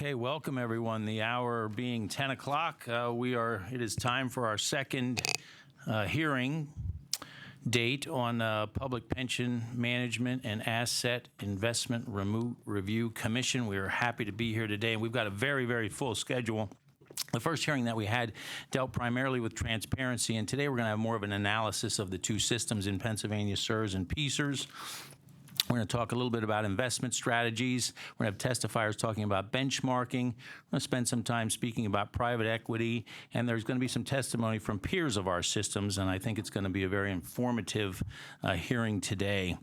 Okay, welcome everyone. The hour being 10 o'clock, it is time for our second hearing date on Public Pension Management and Asset Investment Review Commission. We are happy to be here today, and we've got a very, very full schedule. The first hearing that we had dealt primarily with transparency, and today we're going to have more of an analysis of the two systems in Pennsylvania, SERS and PSERS. We're going to talk a little bit about investment strategies. We're going to have testifiers talking about benchmarking. We're going to spend some time speaking about private equity, and there's going to be some testimony from peers of our systems, and I think it's going to be a very informative hearing today.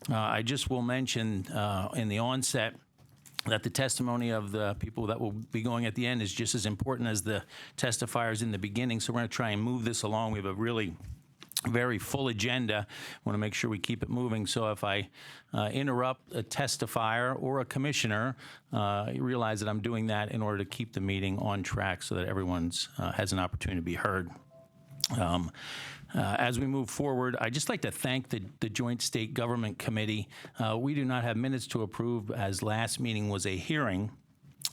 I just will mention in the onset that the testimony of the people that will be going at the end is just as important as the testifiers in the beginning, so we're going to try and move this along. We have a really very full agenda. Want to make sure we keep it moving. So if I interrupt a testifier or a commissioner, you realize that I'm doing that in order to keep the meeting on track so that everyone has an opportunity to be heard. As we move forward, I'd just like to thank the Joint State Government Committee. We do not have minutes to approve, as last meeting was a hearing.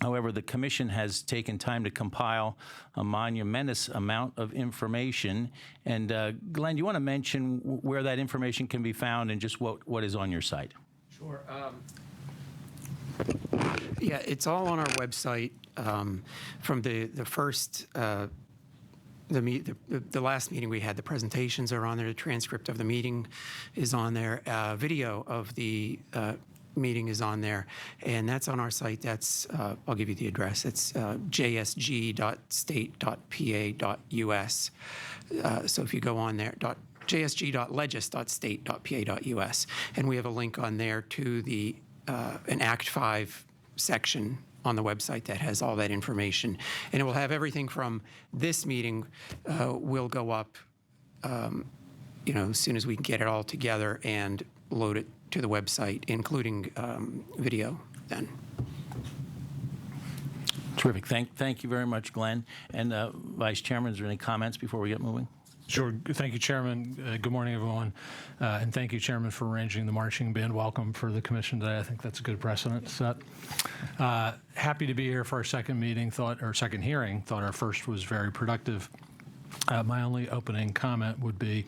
However, the Commission has taken time to compile a monumentous amount of information. And Glenn, do you want to mention where that information can be found and just what is on your site? Sure. Yeah, it's all on our website. From the first, the last meeting we had, the presentations are on there. The transcript of the meeting is on there. Video of the meeting is on there, and that's on our site. That's I'll give you the address. It's jsg.state.pa.us. So if you go on there, jsg.legis.state.pa.us, and we have a link on there to the an Act 5 section on the website that has all that information, and it will have everything from this meeting. Will go up, as soon as we can get it all together and load it to the website, including video then. Terrific. Thank you very much, Glenn. And Vice Chairman, is there any comments before we get moving? Sure. Thank you, Chairman. Good morning, everyone. And thank you, Chairman, for arranging the marching band welcome for the Commission today. I think that's a good precedent set. Happy to be here for our second hearing. Thought our first was very productive. My only opening comment would be,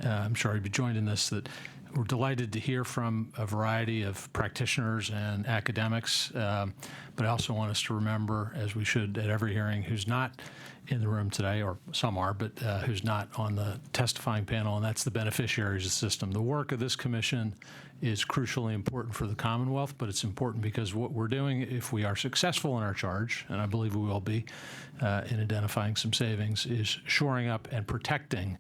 I'm sure you'd be joined in this, that we're delighted to hear from a variety of practitioners and academics, but I also want us to remember, as we should at every hearing, who's not in the room today, or some are, but who's not on the testifying panel, and that's the beneficiaries of the system. The work of this commission is crucially important for the Commonwealth, but it's important because what we're doing, if we are successful in our charge, and I believe we will be, in identifying some savings, is shoring up and protecting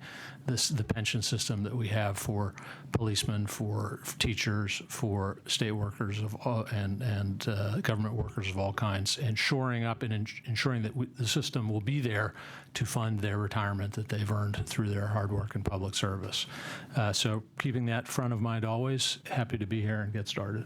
the pension system that we have for policemen, for teachers, for state workers and government workers of all kinds, and shoring up and ensuring that the system will be there to fund their retirement that they've earned through their hard work in public service. So keeping that front of mind always, happy to be here and get started.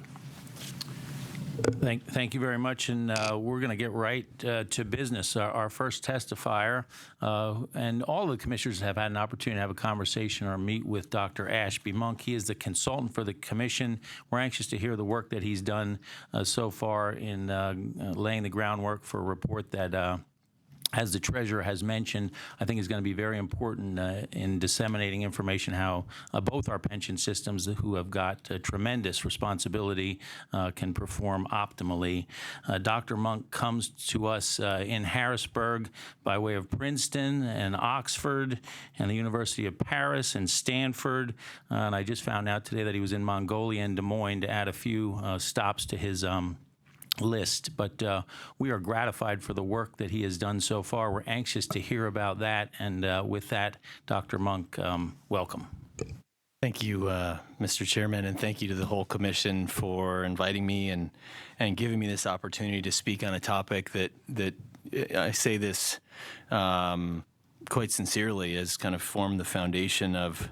Thank you very much, and we're going to get right to business. Our first testifier, and all the commissioners have had an opportunity to have a conversation or meet with Dr. Ashby Monk. He is the consultant for the commission. We're anxious to hear the work that he's done so far in laying the groundwork for a report that as the treasurer has mentioned, I think is going to be very important in disseminating information how both our pension systems, who have got tremendous responsibility, can perform optimally. Dr. Monk comes to us in Harrisburg by way of Princeton and Oxford and the University of Paris and Stanford. And I just found out today that he was in Mongolia and Des Moines to add a few stops to his list, but we are gratified for the work that he has done so far. We're anxious to hear about that, and with that, Dr. Monk, welcome. Thank you, Mr. Chairman, and thank you to the whole Commission for inviting me and giving me this opportunity to speak on a topic that I say this quite sincerely has kind of formed the foundation of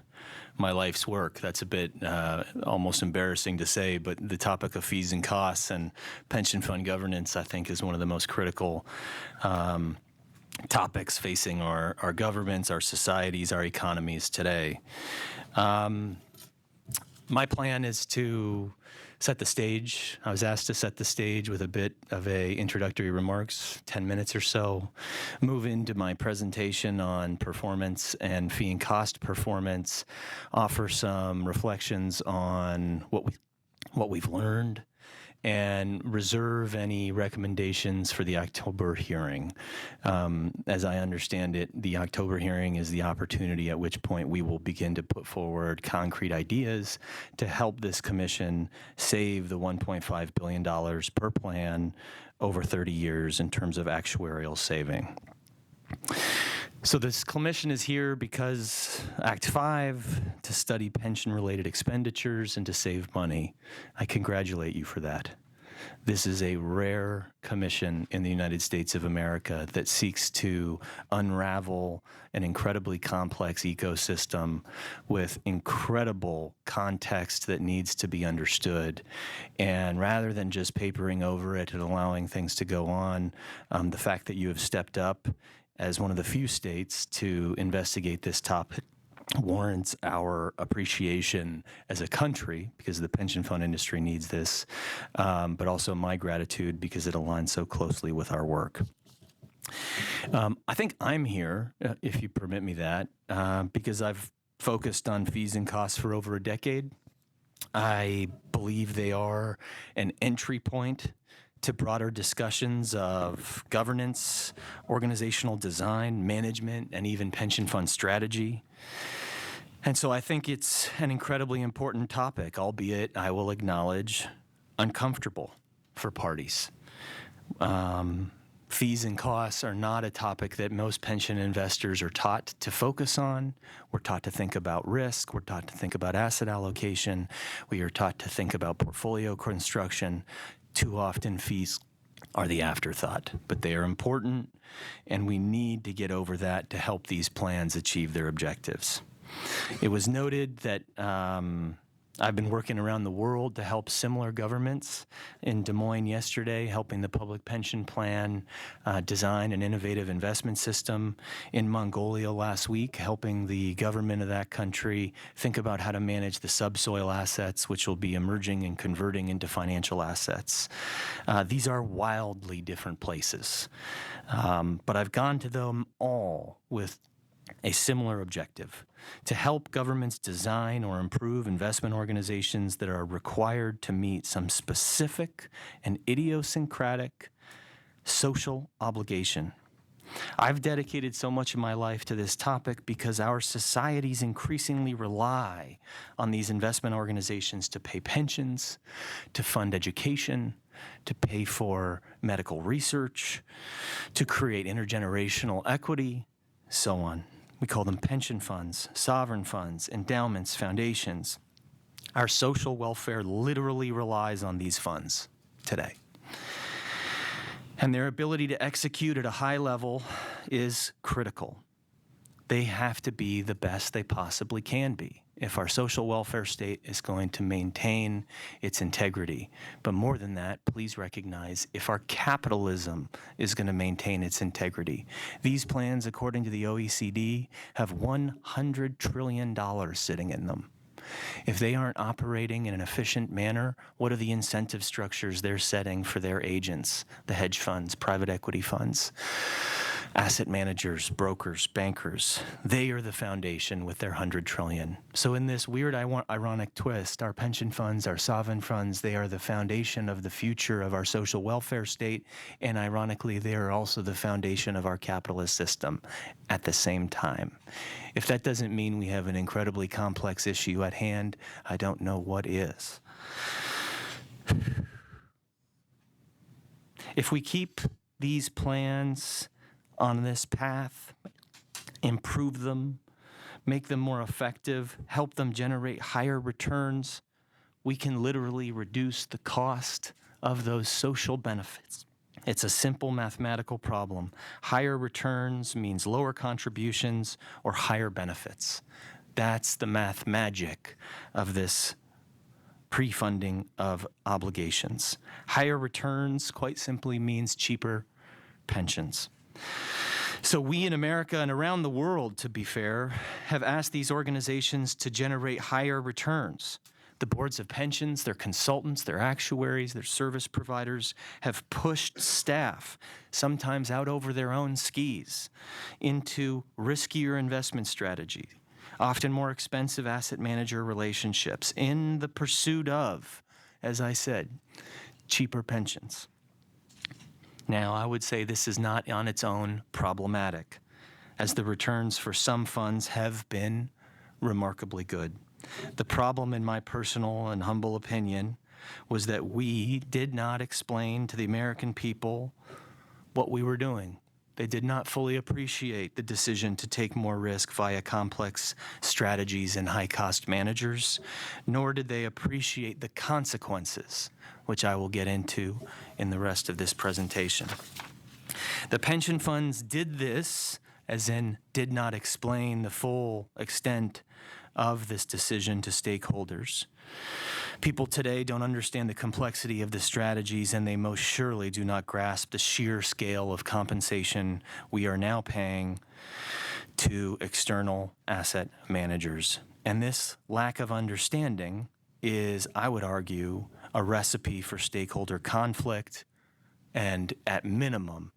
my life's work. That's a bit almost embarrassing to say, but the topic of fees and costs and pension fund governance, I think, is one of the most critical topics facing our governments, our societies, our economies today. My plan is to set the stage. I was asked to set the stage with a bit of introductory remarks, 10 minutes or so, move into my presentation on performance and fee and cost performance, offer some reflections on what we've learned, and reserve any recommendations for the October hearing. As I understand it, the October hearing is the opportunity at which point we will begin to put forward concrete ideas to help this commission save the $1.5 billion per plan over 30 years in terms of actuarial saving. So this commission is here because Act 5, to study pension-related expenditures and to save money. I congratulate you for that. This is a rare commission in the United States of America that seeks to unravel an incredibly complex ecosystem with incredible context that needs to be understood. And rather than just papering over it and allowing things to go on, the fact that you have stepped up as one of the few states to investigate this topic warrants our appreciation as a country, because the pension fund industry needs this, but also my gratitude because it aligns so closely with our work. I think I'm here, if you permit me that, because I've focused on fees and costs for over a decade. I believe they are an entry point to broader discussions of governance, organizational design, management, and even pension fund strategy. And so I think it's an incredibly important topic, albeit, I will acknowledge, uncomfortable for parties. Fees and costs are not a topic that most pension investors are taught to focus on. We're taught to think about risk. We're taught to think about asset allocation. We are taught to think about portfolio construction. Too often, fees are the afterthought, but they are important, and we need to get over that to help these plans achieve their objectives. It was noted that I've been working around the world to help similar governments. In Des Moines yesterday, helping the Public Pension Plan design an innovative investment system. In Mongolia last week, helping the government of that country think about how to manage the subsoil assets, which will be emerging and converting into financial assets. These are wildly different places, but I've gone to them all with a similar objective: to help governments design or improve investment organizations that are required to meet some specific and idiosyncratic social obligation. I've dedicated so much of my life to this topic because our societies increasingly rely on these investment organizations to pay pensions, to fund education, to pay for medical research, to create intergenerational equity, so on. We call them pension funds, sovereign funds, endowments, foundations. Our social welfare literally relies on these funds today. And their ability to execute at a high level is critical. They have to be the best they possibly can be if our social welfare state is going to maintain its integrity. But more than that, please recognize, if our capitalism is going to maintain its integrity. These plans, according to the OECD, have $100 trillion sitting in them. If they aren't operating in an efficient manner, what are the incentive structures they're setting for their agents, the hedge funds, private equity funds, asset managers, brokers, bankers? They are the foundation with their $100 trillion. So in this weird, ironic twist, our pension funds, our sovereign funds, they are the foundation of the future of our social welfare state, and ironically, they are also the foundation of our capitalist system at the same time. If that doesn't mean we have an incredibly complex issue at hand, I don't know what is. If we keep these plans on this path, improve them, make them more effective, help them generate higher returns, we can literally reduce the cost of those social benefits. It's a simple mathematical problem. Higher returns means lower contributions or higher benefits. That's the math magic of this pre-funding of obligations. Higher returns, quite simply, means cheaper pensions. So we in America and around the world, to be fair, have asked these organizations to generate higher returns. The boards of pensions, their consultants, their actuaries, their service providers have pushed staff, sometimes out over their own skis, into riskier investment strategy, often more expensive asset manager relationships in the pursuit of, as I said, cheaper pensions. Now, I would say this is not on its own problematic, as the returns for some funds have been remarkably good. The problem, in my personal and humble opinion, was that we did not explain to the American people what we were doing. They did not fully appreciate the decision to take more risk via complex strategies and high-cost managers, nor did they appreciate the consequences, which I will get into in the rest of this presentation. The pension funds did this, as in did not explain the full extent of this decision to stakeholders. People today don't understand the complexity of the strategies, and they most surely do not grasp the sheer scale of compensation we are now paying to external asset managers. And this lack of understanding is, I would argue, a recipe for stakeholder conflict, and at minimum,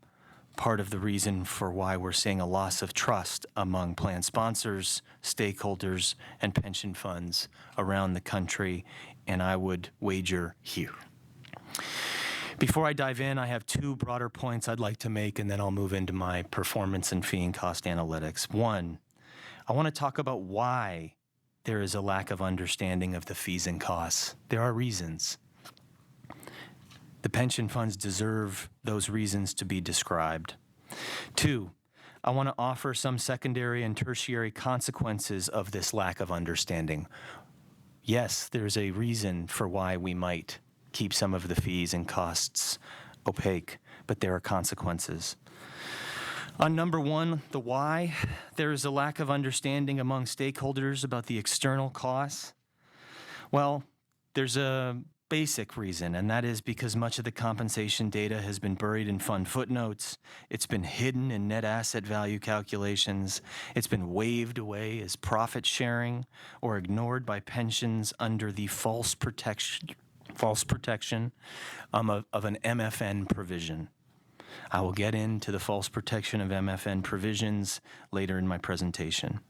part of the reason for why we're seeing a loss of trust among plan sponsors, stakeholders, and pension funds around the country, and I would wager here. Before I dive in, I have two broader points I'd like to make, and then I'll move into my performance and fee and cost analytics. One, I want to talk about why there is a lack of understanding of the fees and costs. There are reasons. The pension funds deserve those reasons to be described. Two, I want to offer some secondary and tertiary consequences of this lack of understanding. Yes, there's a reason for why we might keep some of the fees and costs opaque, but there are consequences. On number one, the why, there is a lack of understanding among stakeholders about the external costs. Well, there's a basic reason, and that is because much of the compensation data has been buried in fund footnotes. It's been hidden in net asset value calculations. It's been waved away as profit sharing or ignored by pensions under the false protection of an MFN provision. I will get into the false protection of MFN provisions later in my presentation.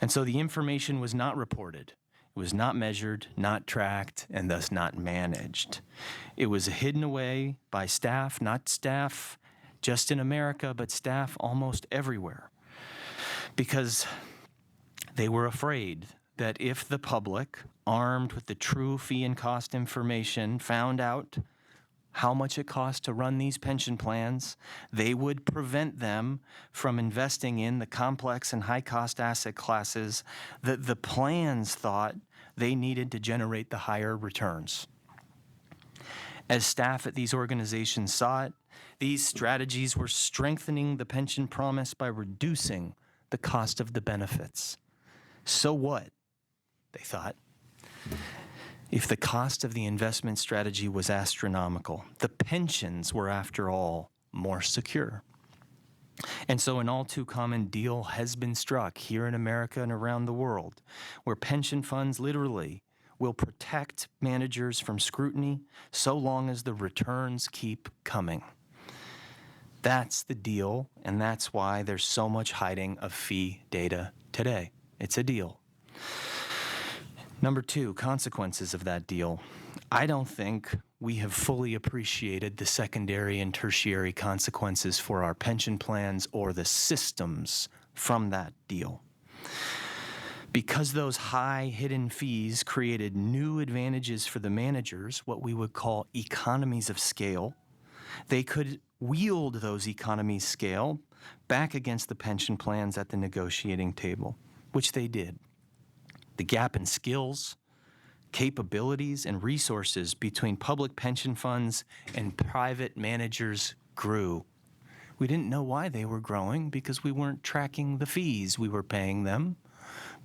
And so the information was not reported. It was not measured, not tracked, and thus not managed. It was hidden away by staff, not staff just in America, but staff almost everywhere, because they were afraid that if the public, armed with the true fee and cost information, found out how much it costs to run these pension plans, they would prevent them from investing in the complex and high-cost asset classes that the plans thought they needed to generate the higher returns. As staff at these organizations saw it, these strategies were strengthening the pension promise by reducing the cost of the benefits. So what, they thought, if the cost of the investment strategy was astronomical? The pensions were, after all, more secure. And so an all too common deal has been struck here in America and around the world, where pension funds literally will protect managers from scrutiny so long as the returns keep coming. That's the deal, and that's why there's so much hiding of fee data today. It's a deal. Number two, consequences of that deal. I don't think we have fully appreciated the secondary and tertiary consequences for our pension plans or the systems from that deal. Because those high hidden fees created new advantages for the managers, what we would call economies of scale, they could wield those economies of scale back against the pension plans at the negotiating table, which they did. The gap in skills, capabilities, and resources between public pension funds and private managers grew. We didn't know why they were growing because we weren't tracking the fees we were paying them,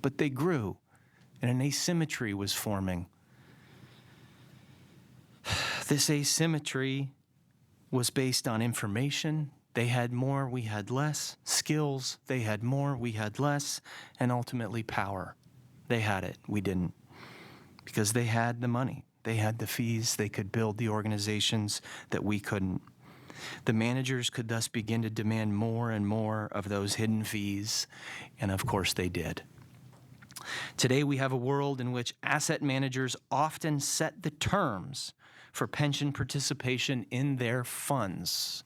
but they grew, and an asymmetry was forming. This asymmetry was based on information. They had more, we had less. Skills, they had more, we had less. And ultimately, power. They had it, we didn't. because they had the money. They had the fees. They could build the organizations that we couldn't. The managers could thus begin to demand more and more of those hidden fees, and of course they did. Today we have a world in which asset managers often set the terms for pension participation in their funds,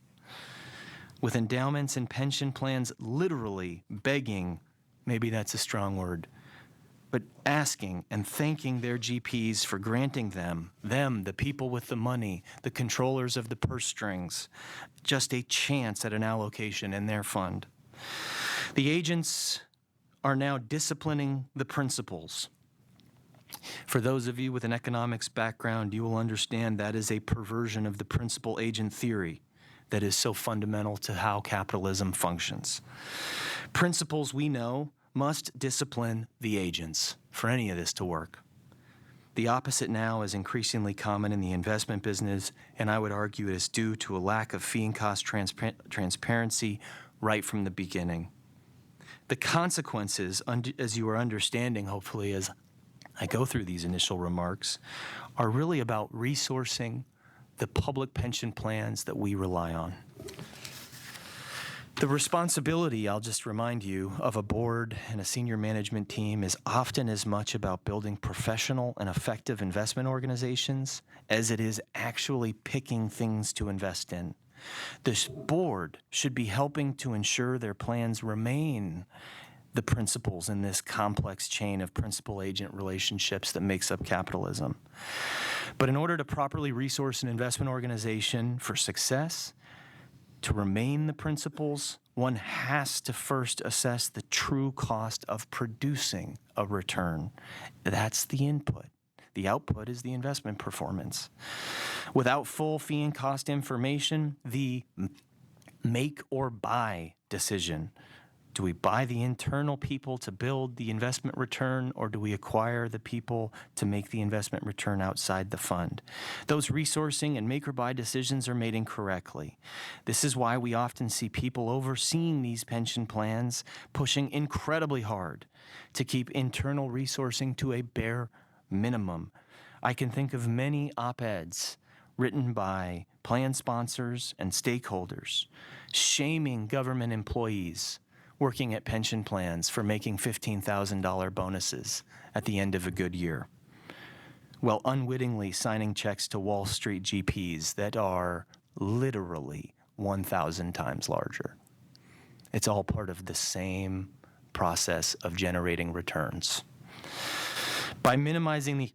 with endowments and pension plans literally begging, maybe that's a strong word, but asking and thanking their GPs for granting them, the people with the money, the controllers of the purse strings, just a chance at an allocation in their fund. The agents are now disciplining the principals. For those of you with an economics background, you will understand that is a perversion of the principal-agent theory that is so fundamental to how capitalism functions. Principals, we know, must discipline the agents for any of this to work. The opposite now is increasingly common in the investment business, and I would argue it is due to a lack of fee and cost transparency right from the beginning. The consequences, as you are understanding, hopefully, as I go through these initial remarks, are really about resourcing the public pension plans that we rely on. The responsibility, I'll just remind you, of a board and a senior management team is often as much about building professional and effective investment organizations as it is actually picking things to invest in. This board should be helping to ensure their plans remain the principles in this complex chain of principal-agent relationships that makes up capitalism. But in order to properly resource an investment organization for success, to remain the principles, one has to first assess the true cost of producing a return. That's the input. The output is the investment performance. Without full fee and cost information, the make or buy decision. Do we buy the internal people to build the investment return, or do we acquire the people to make the investment return outside the fund? Those resourcing and make or buy decisions are made incorrectly. This is why we often see people overseeing these pension plans pushing incredibly hard to keep internal resourcing to a bare minimum. I can think of many op-eds written by plan sponsors and stakeholders shaming government employees working at pension plans for making $15,000 bonuses at the end of a good year, while unwittingly signing checks to Wall Street GPs that are literally 1,000 times larger. It's all part of the same process of generating returns. By minimizing the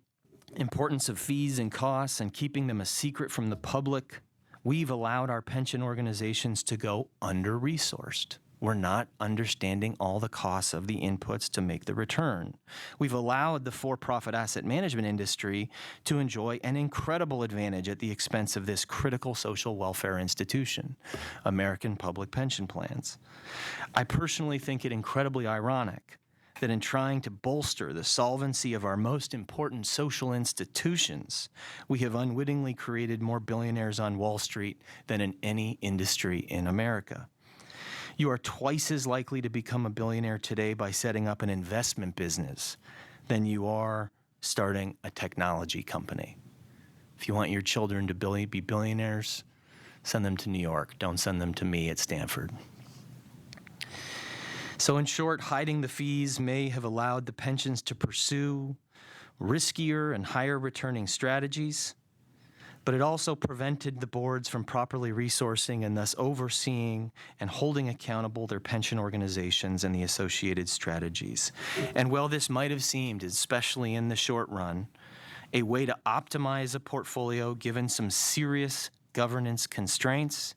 importance of fees and costs and keeping them a secret from the public, we've allowed our pension organizations to go under-resourced. We're not understanding all the costs of the inputs to make the return. We've allowed the for-profit asset management industry to enjoy an incredible advantage at the expense of this critical social welfare institution, American public pension plans. I personally think it incredibly ironic that in trying to bolster the solvency of our most important social institutions, we have unwittingly created more billionaires on Wall Street than in any industry in America. You are twice as likely to become a billionaire today by setting up an investment business than you are starting a technology company. If you want your children to be billionaires, send them to New York. Don't send them to me at Stanford. So in short, hiding the fees may have allowed the pensions to pursue riskier and higher returning strategies, but it also prevented the boards from properly resourcing and thus overseeing and holding accountable their pension organizations and the associated strategies. And while this might have seemed, especially in the short run, a way to optimize a portfolio given some serious governance constraints,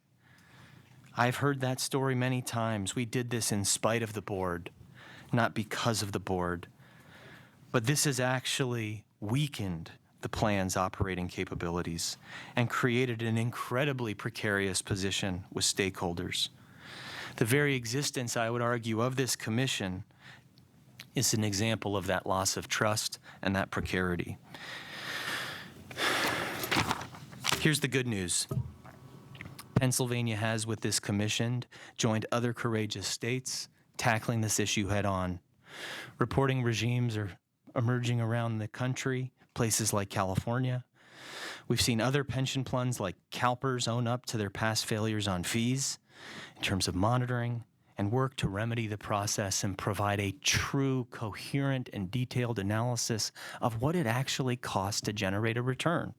I've heard that story many times. We did this in spite of the board, not because of the board. But this has actually weakened the plan's operating capabilities and created an incredibly precarious position with stakeholders. The very existence, I would argue, of this commission is an example of that loss of trust and that precarity. Here's the good news. Pennsylvania has, with this commission, joined other courageous states tackling this issue head on. Reporting regimes are emerging around the country, places like California. We've seen other pension funds like CalPERS own up to their past failures on fees in terms of monitoring and work to remedy the process and provide a true, coherent, and detailed analysis of what it actually costs to generate a return.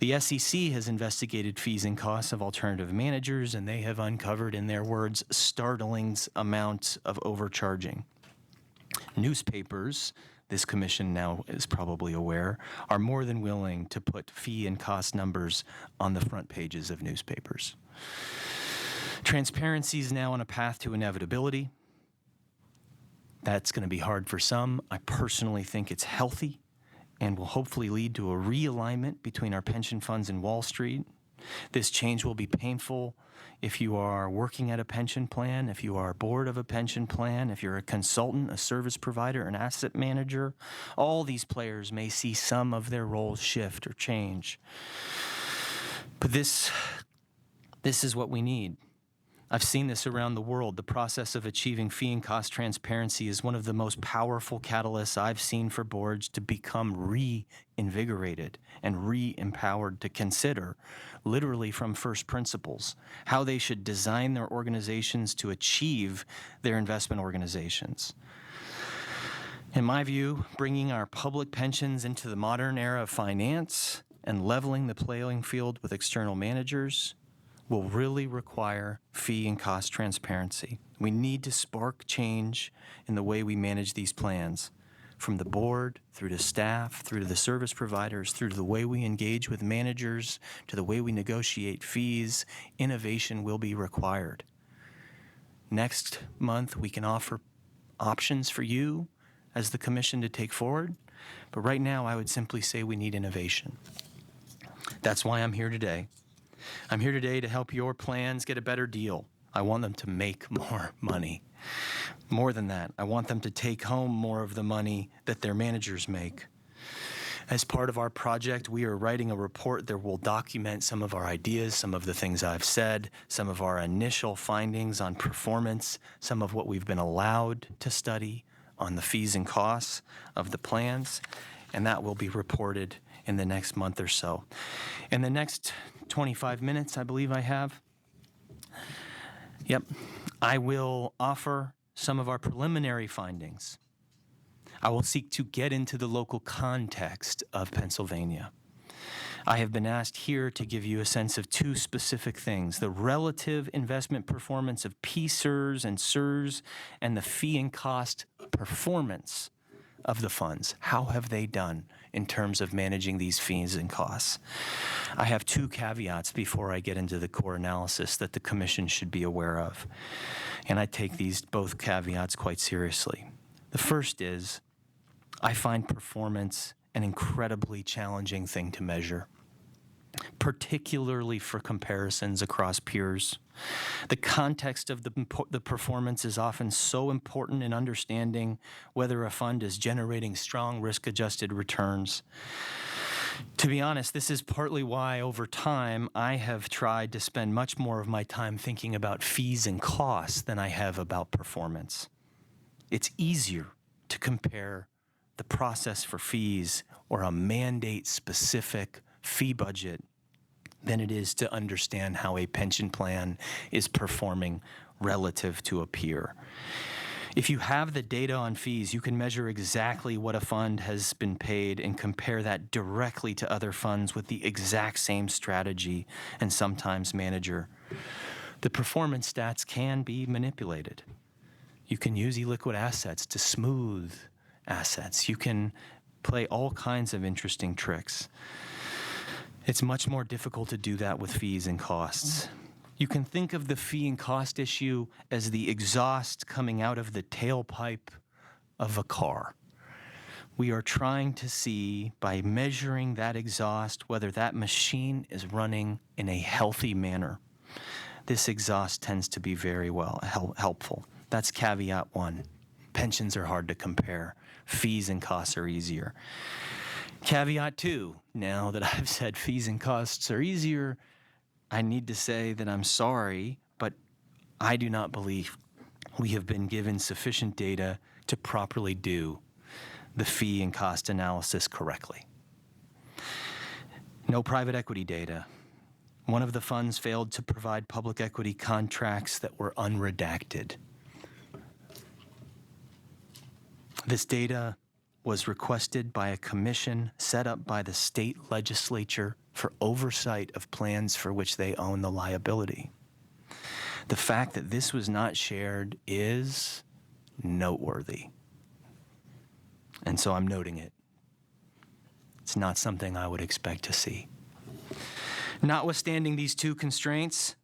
The SEC has investigated fees and costs of alternative managers, and they have uncovered, in their words, startling amounts of overcharging. Newspapers, this commission now is probably aware, are more than willing to put fee and cost numbers on the front pages of newspapers. Transparency is now on a path to inevitability. That's going to be hard for some. I personally think it's healthy and will hopefully lead to a realignment between our pension funds and Wall Street. This change will be painful if you are working at a pension plan, if you are board of a pension plan, if you're a consultant, a service provider, an asset manager. All these players may see some of their roles shift or change. But this is what we need. I've seen this around the world. The process of achieving fee and cost transparency is one of the most powerful catalysts I've seen for boards to become reinvigorated and re-empowered to consider, literally from first principles, how they should design their organizations to achieve their investment organizations. In my view, bringing our public pensions into the modern era of finance and leveling the playing field with external managers will really require fee and cost transparency. We need to spark change in the way we manage these plans, from the board, through to staff, through to the service providers, through to the way we engage with managers, to the way we negotiate fees. Innovation will be required. Next month, we can offer options for you as the commission to take forward, but right now I would simply say we need innovation. That's why I'm here today. I'm here today to help your plans get a better deal. I want them to make more money. More than that, I want them to take home more of the money that their managers make. As part of our project, we are writing a report that will document some of our ideas, some of the things I've said, some of our initial findings on performance, some of what we've been allowed to study on the fees and costs of the plans, and that will be reported in the next month or so. In the next 25 minutes, I believe I have. Yep. I will offer some of our preliminary findings. I will seek to get into the local context of Pennsylvania. I have been asked here to give you a sense of two specific things: the relative investment performance of PSERS and SERS, and the fee and cost performance of the funds. How have they done in terms of managing these fees and costs? I have two caveats before I get into the core analysis that the commission should be aware of, and I take these both caveats quite seriously. The first is, I find performance an incredibly challenging thing to measure, particularly for comparisons across peers. The context of the performance is often so important in understanding whether a fund is generating strong risk-adjusted returns. To be honest, this is partly why over time I have tried to spend much more of my time thinking about fees and costs than I have about performance. It's easier to compare the process for fees or a mandate-specific fee budget than it is to understand how a pension plan is performing relative to a peer. If you have the data on fees, you can measure exactly what a fund has been paid and compare that directly to other funds with the exact same strategy and sometimes manager. The performance stats can be manipulated. You can use illiquid assets to smooth assets. You can play all kinds of interesting tricks. It's much more difficult to do that with fees and costs. You can think of the fee and cost issue as the exhaust coming out of the tailpipe of a car. We are trying to see, by measuring that exhaust, whether that machine is running in a healthy manner. This exhaust tends to be very helpful. That's caveat one. Pensions are hard to compare. Fees and costs are easier. Caveat two, now that I've said fees and costs are easier, I need to say that I'm sorry, but I do not believe we have been given sufficient data to properly do the fee and cost analysis correctly. No private equity data. One of the funds failed to provide public equity contracts that were unredacted. This data was requested by a commission set up by the state legislature for oversight of plans for which they own the liability. The fact that this was not shared is noteworthy. And so I'm noting it. It's not something I would expect to see. Notwithstanding these two constraints,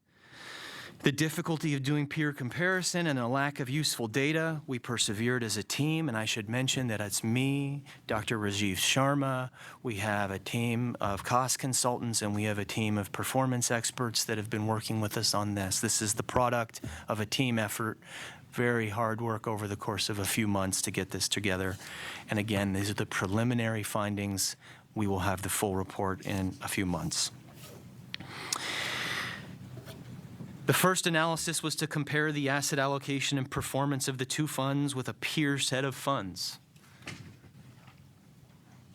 the difficulty of doing peer comparison and a lack of useful data, we persevered as a team, and I should mention that it's me, Dr. Rajiv Sharma, we have a team of cost consultants, and we have a team of performance experts that have been working with us on this. This is the product of a team effort, very hard work over the course of a few months to get this together. And again, these are the preliminary findings. We will have the full report in a few months. The first analysis was to compare the asset allocation and performance of the two funds with a peer set of funds.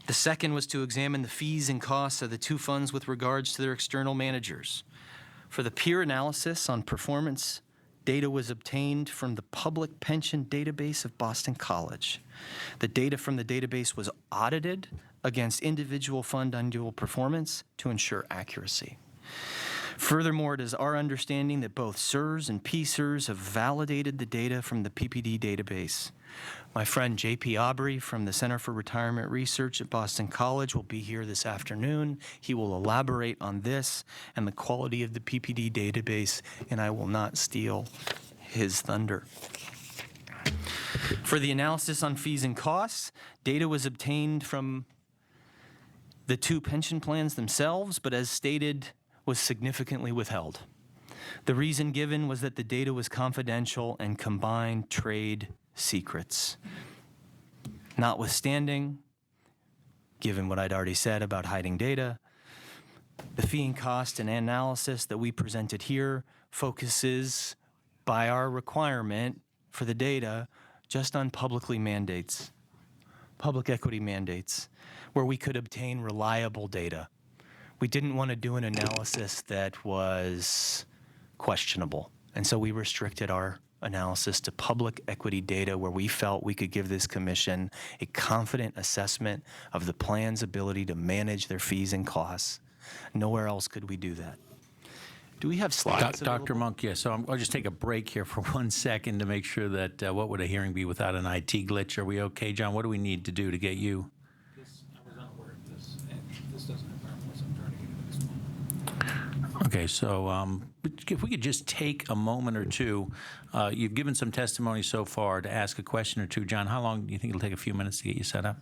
The second was to examine the fees and costs of the two funds with regards to their external managers. For the peer analysis on performance, data was obtained from the public pension database of Boston College. The data from the database was audited against individual fund annual performance to ensure accuracy. Furthermore, it is our understanding that both CSRS and PSRS have validated the data from the PPD database. My friend J.P. Aubry from the Center for Retirement Research at Boston College will be here this afternoon. He will elaborate on this and the quality of the PPD database, and I will not steal his thunder. For the analysis on fees and costs, data was obtained from the two pension plans themselves, but as stated, was significantly withheld. The reason given was that the data was confidential and combined trade secrets. Notwithstanding, given what I'd already said about hiding data, the fee and cost and analysis that we presented here focuses, by our requirement for the data, just on public equity mandates, where we could obtain reliable data. We didn't want to do an analysis that was questionable. And so we restricted our analysis to public equity data where we felt we could give this commission a confident assessment of the plan's ability to manage their fees and costs. Nowhere else could we do that. Do we have slides? Dr. Monk, yes. So I'll just take a break here for 1 second to make sure that what would a hearing be without an IT glitch? Are we okay, John? What do we need to do to get you? I was not aware of this, and this doesn't have power, so I'm trying to get into this one. Okay, so if we could just take a moment or two. You've given some testimony so far to ask a question or two. John, how long do you think it'll take? A few minutes to get you set up?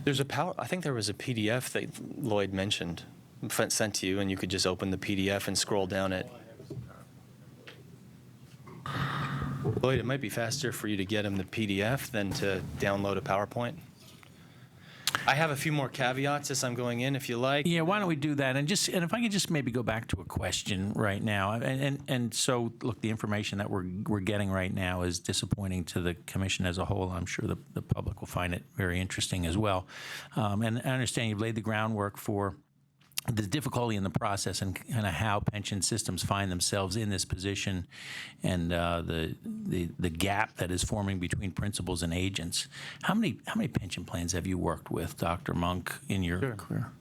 There's I think there was a PDF that Lloyd mentioned, sent to you, and you could just open the PDF and scroll down it. Lloyd, it might be faster for you to get him the PDF than to download a PowerPoint. I have a few more caveats as I'm going in, if you like. Yeah, why don't we do that? And if I could just maybe go back to a question right now. And so, look, the information that we're getting right now is disappointing to the commission as a whole. I'm sure the public will find it very interesting as well. And I understand you've laid the groundwork for the difficulty in the process and kind of how pension systems find themselves in this position, and the gap that is forming between principals and agents. How many pension plans have you worked with, Dr. Monk, in your career?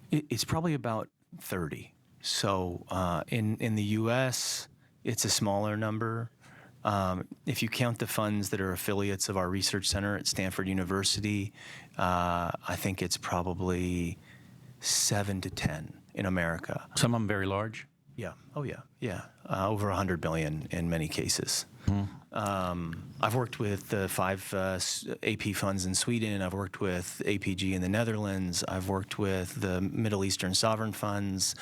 It's probably about 30. So in the U.S., it's a smaller number. If you count the funds that are affiliates of our research center at Stanford University, I think it's probably 7 to 10 in America. Some of them very large? Yeah. Oh, yeah. Yeah. Over 100 billion in many cases. I've worked with the 5 AP funds in Sweden. I've worked with APG in the Netherlands. I've worked with the Middle Eastern sovereign funds.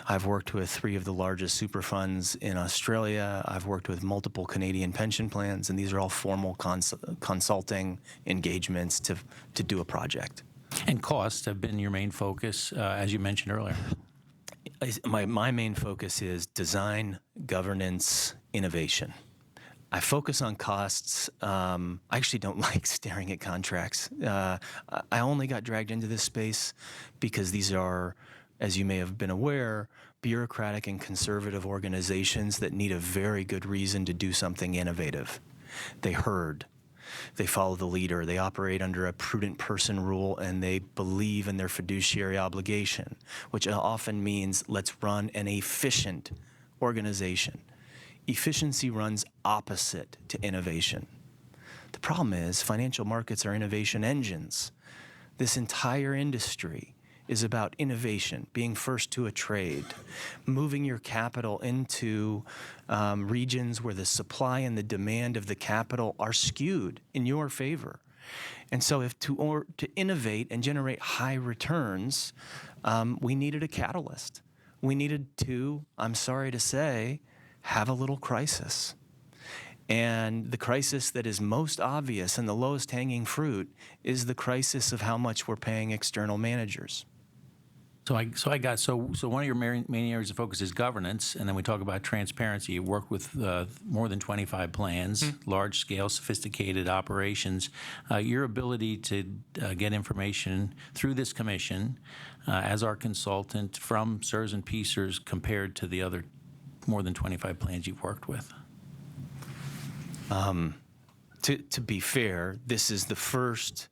I've worked with 3 of the largest super funds in Australia. I've worked with multiple Canadian pension plans, and these are all formal consulting engagements to do a project. And costs have been your main focus, as you mentioned earlier. My main focus is design, governance, innovation. I focus on costs. I actually don't like staring at contracts. I only got dragged into this space because these are, as you may have been aware, bureaucratic and conservative organizations that need a very good reason to do something innovative. They herd. They follow the leader. They operate under a prudent person rule, and they believe in their fiduciary obligation, which often means let's run an efficient organization. Efficiency runs opposite to innovation. The problem is financial markets are innovation engines. This entire industry is about innovation, being first to a trade, moving your capital into regions where the supply and the demand of the capital are skewed in your favor. And so if to innovate and generate high returns, we needed a catalyst. We needed to, I'm sorry to say, have a little crisis. And the crisis that is most obvious and the lowest hanging fruit is the crisis of how much we're paying external managers. So one of your main areas of focus is governance, and then we talk about transparency. You work with more than 25 plans, large-scale, sophisticated operations. Your ability to get information through this commission as our consultant from CSRS and PSRS compared to the other more than 25 plans you've worked with? To be fair, this is the first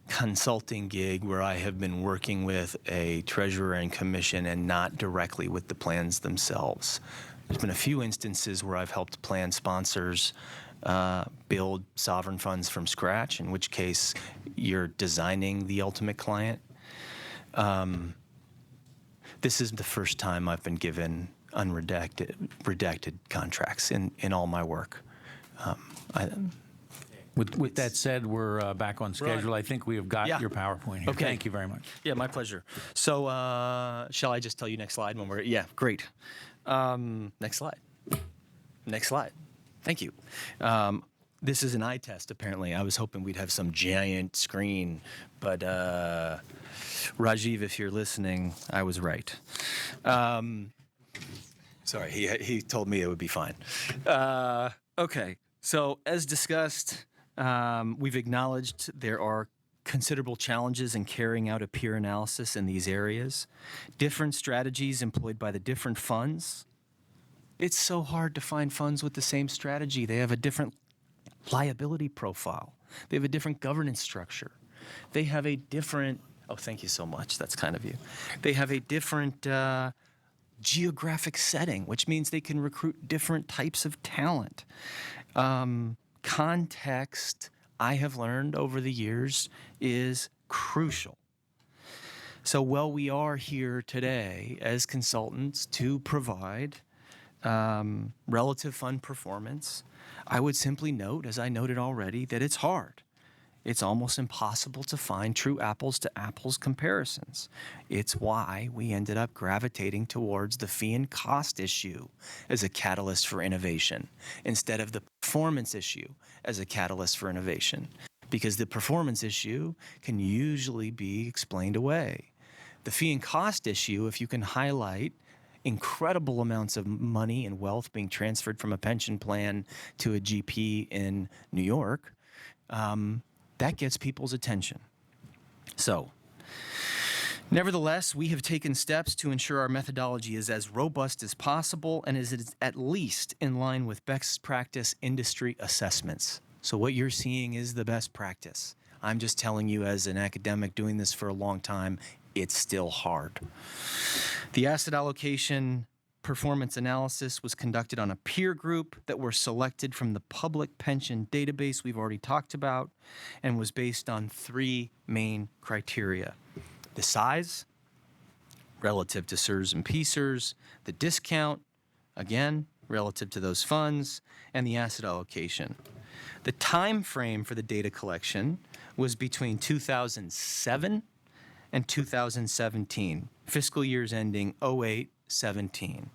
consulting gig where I have been working with a treasurer and commission and not directly with the plans themselves. There's been a few instances where I've helped plan sponsors build sovereign funds from scratch, in which case you're designing the ultimate client. This is the first time I've been given redacted contracts in all my work. With that said, we're back on schedule. I think we have got your PowerPoint here. Okay. Thank you very much. Yeah, my pleasure. So shall I just tell you next slide when we're, yeah, great. Next slide. Next slide. Thank you. This is an eye test, apparently. I was hoping we'd have some giant screen, but Rajiv, if you're listening, I was right. Sorry, he told me it would be fine. Okay, so as discussed, we've acknowledged there are considerable challenges in carrying out a peer analysis in these areas. Different strategies employed by the different funds. It's so hard to find funds with the same strategy. They have a different liability profile. They have a different governance structure. They have a different, oh, thank you so much. That's kind of you. They have a different geographic setting, which means they can recruit different types of talent. Context, I have learned over the years, is crucial. So while we are here today as consultants to provide relative fund performance, I would simply note, as I noted already, that it's hard. It's almost impossible to find true apples-to-apples comparisons. It's why we ended up gravitating towards the fee and cost issue as a catalyst for innovation instead of the performance issue as a catalyst for innovation, because the performance issue can usually be explained away. The fee and cost issue, if you can highlight incredible amounts of money and wealth being transferred from a pension plan to a GP in New York, that gets people's attention. So, nevertheless, we have taken steps to ensure our methodology is as robust as possible and is at least in line with best practice industry assessments. So what you're seeing is the best practice. I'm just telling you, as an academic doing this for a long time, it's still hard. The asset allocation performance analysis was conducted on a peer group that were selected from the public pension database we've already talked about, and was based on three main criteria: the size relative to CSRS and PSRS, the discount, again, relative to those funds, and the asset allocation. The time frame for the data collection was between 2007 and 2017, fiscal years ending 08-17.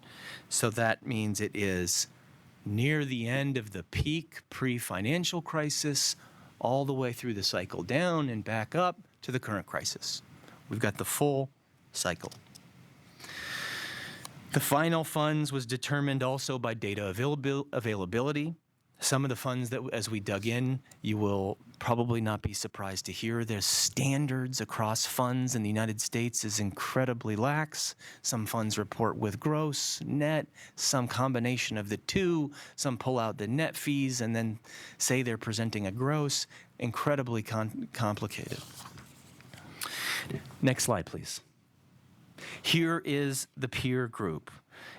So that means it is near the end of the peak pre-financial crisis, all the way through the cycle down and back up to the current crisis. We've got the full cycle. The final funds was determined also by data availability. Some of the funds that, as we dug in, you will probably not be surprised to hear their standards across funds in the United States is incredibly lax. Some funds report with gross, net, some combination of the two. Some pull out the net fees and then say they're presenting a gross. Incredibly complicated. Next slide, please. Here is the peer group.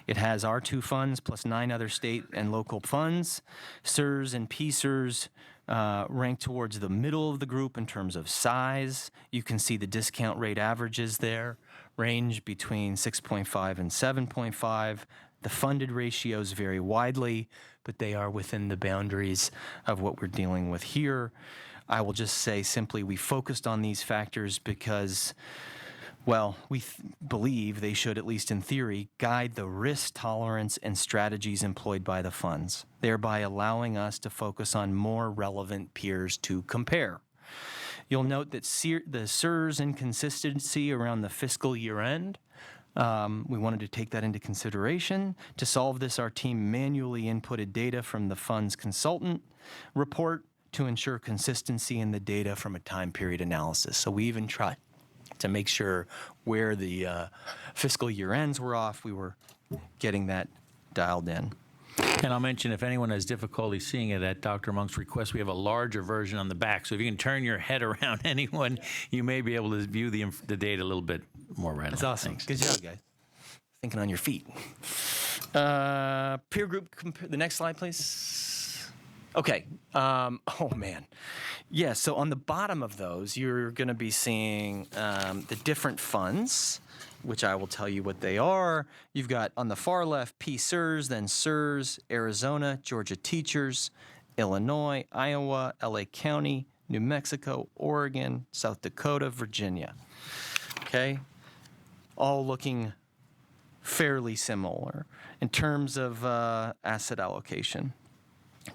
It has our two funds plus 9 other state and local funds. SERS and PSERS rank towards the middle of the group in terms of size. You can see the discount rate averages there range between 6.5 and 7.5. The funded ratios vary widely, but they are within the boundaries of what we're dealing with here. I will just say simply we focused on these factors because, well, we believe they should, at least in theory, guide the risk tolerance and strategies employed by the funds, thereby allowing us to focus on more relevant peers to compare. You'll note that the SERS inconsistency around the fiscal year end, we wanted to take that into consideration. To solve this, our team manually inputted data from the fund's consultant report to ensure consistency in the data from a time period analysis. So we even tried to make sure where the fiscal year ends were off, we were getting that dialed in. And I'll mention, if anyone has difficulty seeing it, at Dr. Monk's request, we have a larger version on the back. So if you can turn your head around anyone, you may be able to view the data a little bit more readily. That's awesome. Thanks. Good job, guys. Thinking on your feet. Peer group, the next slide, please. Okay. Oh, man. Yeah, so on the bottom of those, you're going to be seeing the different funds, which I will tell you what they are. You've got on the far left, PSERS, then SERS, Arizona, Georgia Teachers, Illinois, Iowa, LA County, New Mexico, Oregon, South Dakota, Virginia. Okay? All looking fairly similar in terms of asset allocation.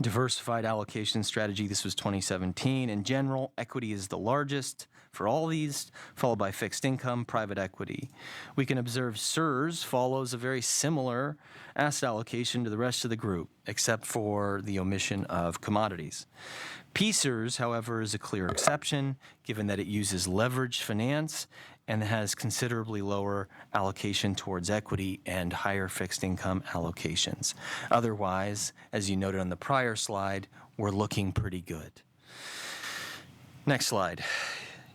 Diversified allocation strategy, this was 2017. In general, equity is the largest for all these, followed by fixed income, private equity. We can observe SERS follows a very similar asset allocation to the rest of the group, except for the omission of commodities. PSERS, however, is a clear exception, given that it uses leveraged finance and has considerably lower allocation towards equity and higher fixed income allocations. Otherwise, as you noted on the prior slide, we're looking pretty good. Next slide.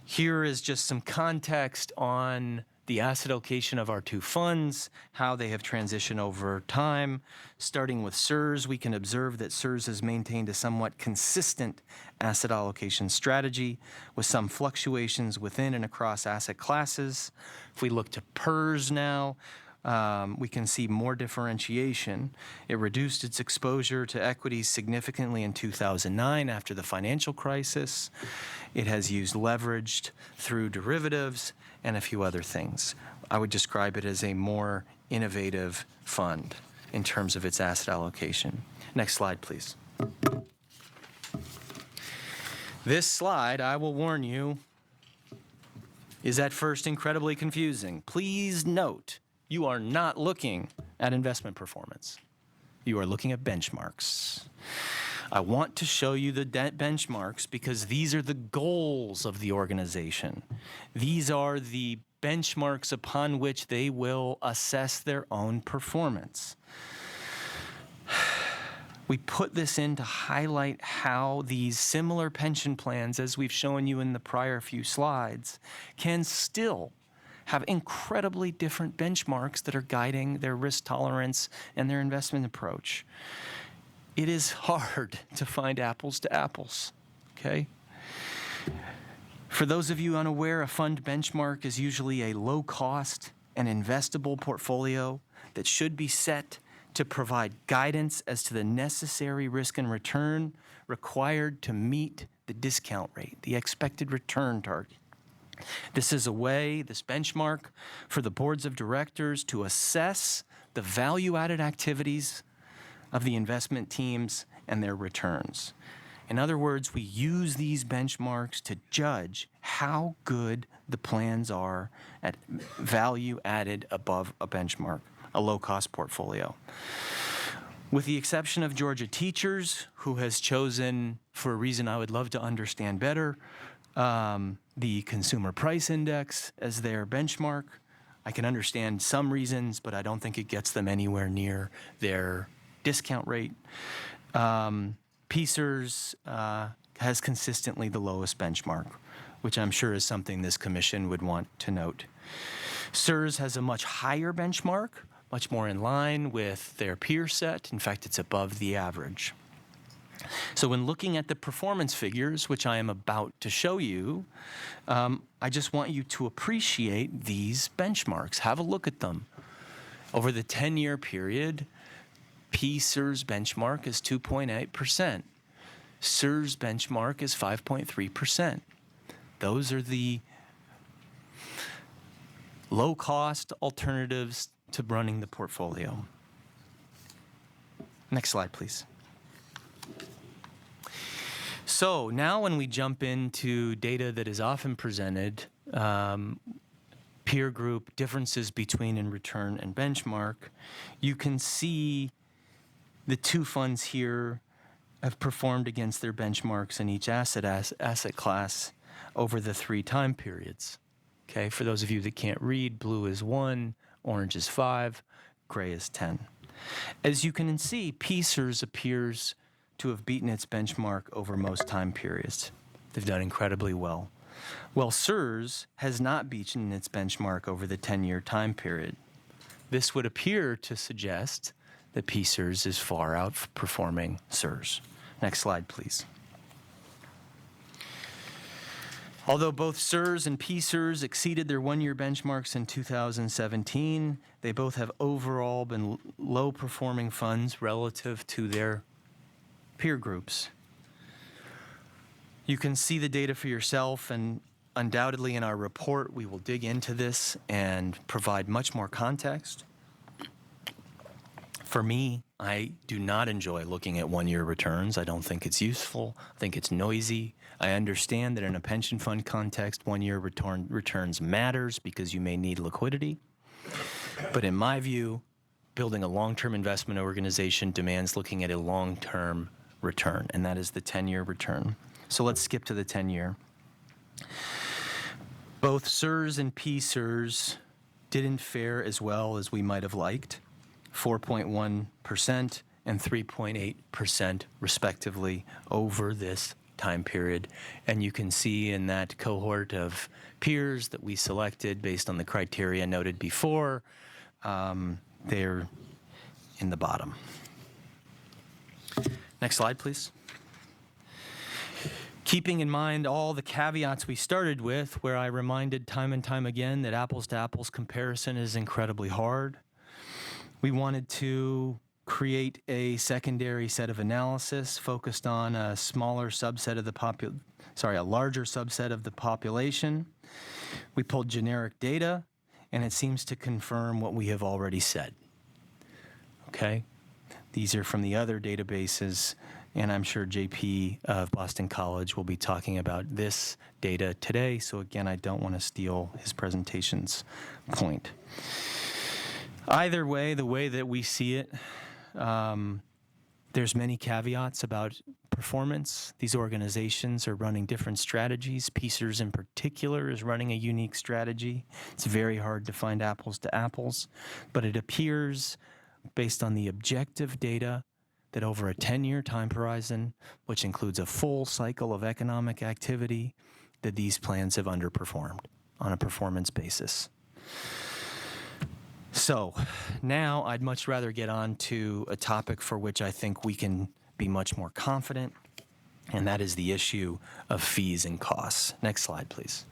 Here is just some context on the asset allocation of our two funds, how they have transitioned over time. Starting with SERS, we can observe that SERS has maintained a somewhat consistent asset allocation strategy with some fluctuations within and across asset classes. If we look to PERS now, we can see more differentiation. It reduced its exposure to equities significantly in 2009 after the financial crisis. It has used leveraged through derivatives and a few other things. I would describe it as a more innovative fund in terms of its asset allocation. Next slide, please. This slide, I will warn you, is at first incredibly confusing. Please note, you are not looking at investment performance. You are looking at benchmarks. I want to show you the benchmarks because these are the goals of the organization. These are the benchmarks upon which they will assess their own performance. We put this in to highlight how these similar pension plans, as we've shown you in the prior few slides, can still have incredibly different benchmarks that are guiding their risk tolerance and their investment approach. It is hard to find apples to apples, okay? For those of you unaware, a fund benchmark is usually a low-cost and investable portfolio that should be set to provide guidance as to the necessary risk and return required to meet the discount rate, the expected return target. This is a way, this benchmark, for the boards of directors to assess the value-added activities of the investment teams and their returns. In other words, we use these benchmarks to judge how good the plans are at value added above a benchmark a low-cost portfolio. With the exception of Georgia Teachers, who has chosen, for a reason I would love to understand better, the Consumer Price Index as their benchmark. I can understand some reasons, but I don't think it gets them anywhere near their discount rate. PCERS has consistently the lowest benchmark, which I'm sure is something this commission would want to note. CSRS has a much higher benchmark, much more in line with their peer set. In fact, it's above the average. So when looking at the performance figures, which I am about to show you, I just want you to appreciate these benchmarks. Have a look at them. Over the 10-year period, PCERS benchmark is 2.8%. CSRS benchmark is 5.3%. Those are the low-cost alternatives to running the portfolio. Next slide, please. So now when we jump into data that is often presented, peer group differences between in return and benchmark, you can see the two funds here have performed against their benchmarks in each asset class over the 3 time periods. Okay, for those of you that can't read, blue is 1, orange is 5, gray is 10. As you can see, PCERS appears to have beaten its benchmark over most time periods. They've done incredibly well. Well, CSRS has not beaten its benchmark over the 10-year time period. This would appear to suggest that PCERS is far outperforming CSRS. Next slide, please. Although both CSRS and PCERS exceeded their 1-year benchmarks in 2017, they both have overall been low-performing funds relative to their peer groups. You can see the data for yourself, and undoubtedly in our report we will dig into this and provide much more context. For me, I do not enjoy looking at 1-year returns. I don't think it's useful. I think it's noisy. I understand that in a pension fund context, 1-year returns matters because you may need liquidity. But in my view, building a long-term investment organization demands looking at a long-term return, and that is the 10-year return. So let's skip to the 10-year. Both CSRS and PCERS didn't fare as well as we might have liked, 4.1% and 3.8% respectively over this time period. And you can see in that cohort of peers that we selected based on the criteria noted before, they're in the bottom. Next slide, please. Keeping in mind all the caveats we started with, where I reminded time and time again that apples-to-apples comparison is incredibly hard, we wanted to create a secondary set of analysis focused on a larger subset of the population. We pulled generic data, and it seems to confirm what we have already said. Okay? These are from the other databases, and I'm sure JP of Boston College will be talking about this data today. So again, I don't want to steal his presentation's point. Either way, the way that we see it, there's many caveats about performance. These organizations are running different strategies. PCERS in particular is running a unique strategy. It's very hard to find apples to apples, but it appears based on the objective data that over a 10-year time horizon, which includes a full cycle of economic activity, that these plans have underperformed on a performance basis. So now I'd much rather get on to a topic for which I think we can be much more confident, and that is the issue of fees and costs. Next slide, please.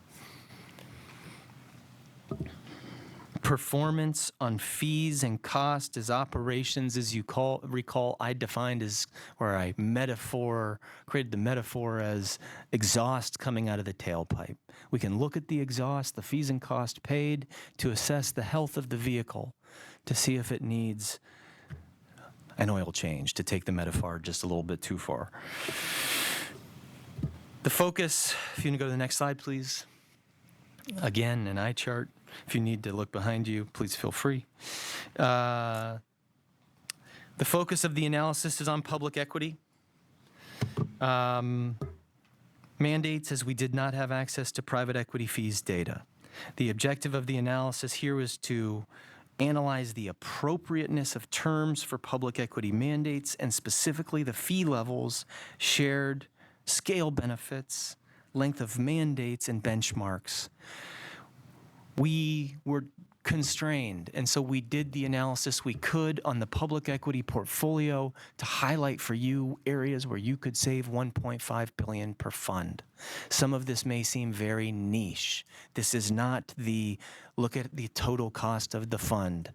Performance on fees and cost as operations, as you recall, I defined as, or I created the metaphor as exhaust coming out of the tailpipe. We can look at the exhaust, the fees and cost paid, to assess the health of the vehicle, to see if it needs an oil change, to take the metaphor just a little bit too far. The focus, if you can go to the next slide, please. Again, an eye chart. If you need to look behind you, please feel free. The focus of the analysis is on public equity. Mandates, as we did not have access to private equity fees data. The objective of the analysis here was to analyze the appropriateness of terms for public equity mandates, and specifically the fee levels, shared scale benefits, length of mandates, and benchmarks. We were constrained, and so we did the analysis we could on the public equity portfolio to highlight for you areas where you could save $1.5 billion per fund. Some of this may seem very niche. This is not the look at the total cost of the fund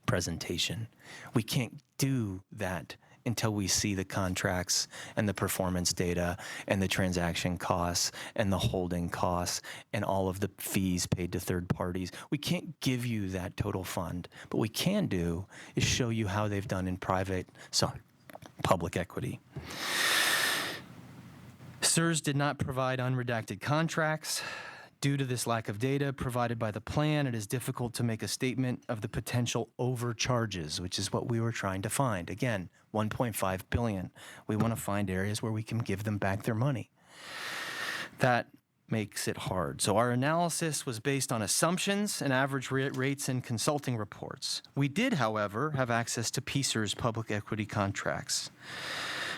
presentation. We can't do that until we see the contracts and the performance data and the transaction costs and the holding costs and all of the fees paid to third parties. We can't give you that total fund. But what we can do is show you how they've done in public equity. SERS did not provide unredacted contracts. Due to this lack of data provided by the plan, it is difficult to make a statement of the potential overcharges, which is what we were trying to find. Again, $1.5 billion. We want to find areas where we can give them back their money. That makes it hard. So our analysis was based on assumptions and average rates and consulting reports. We did, however, have access to PSER's public equity contracts.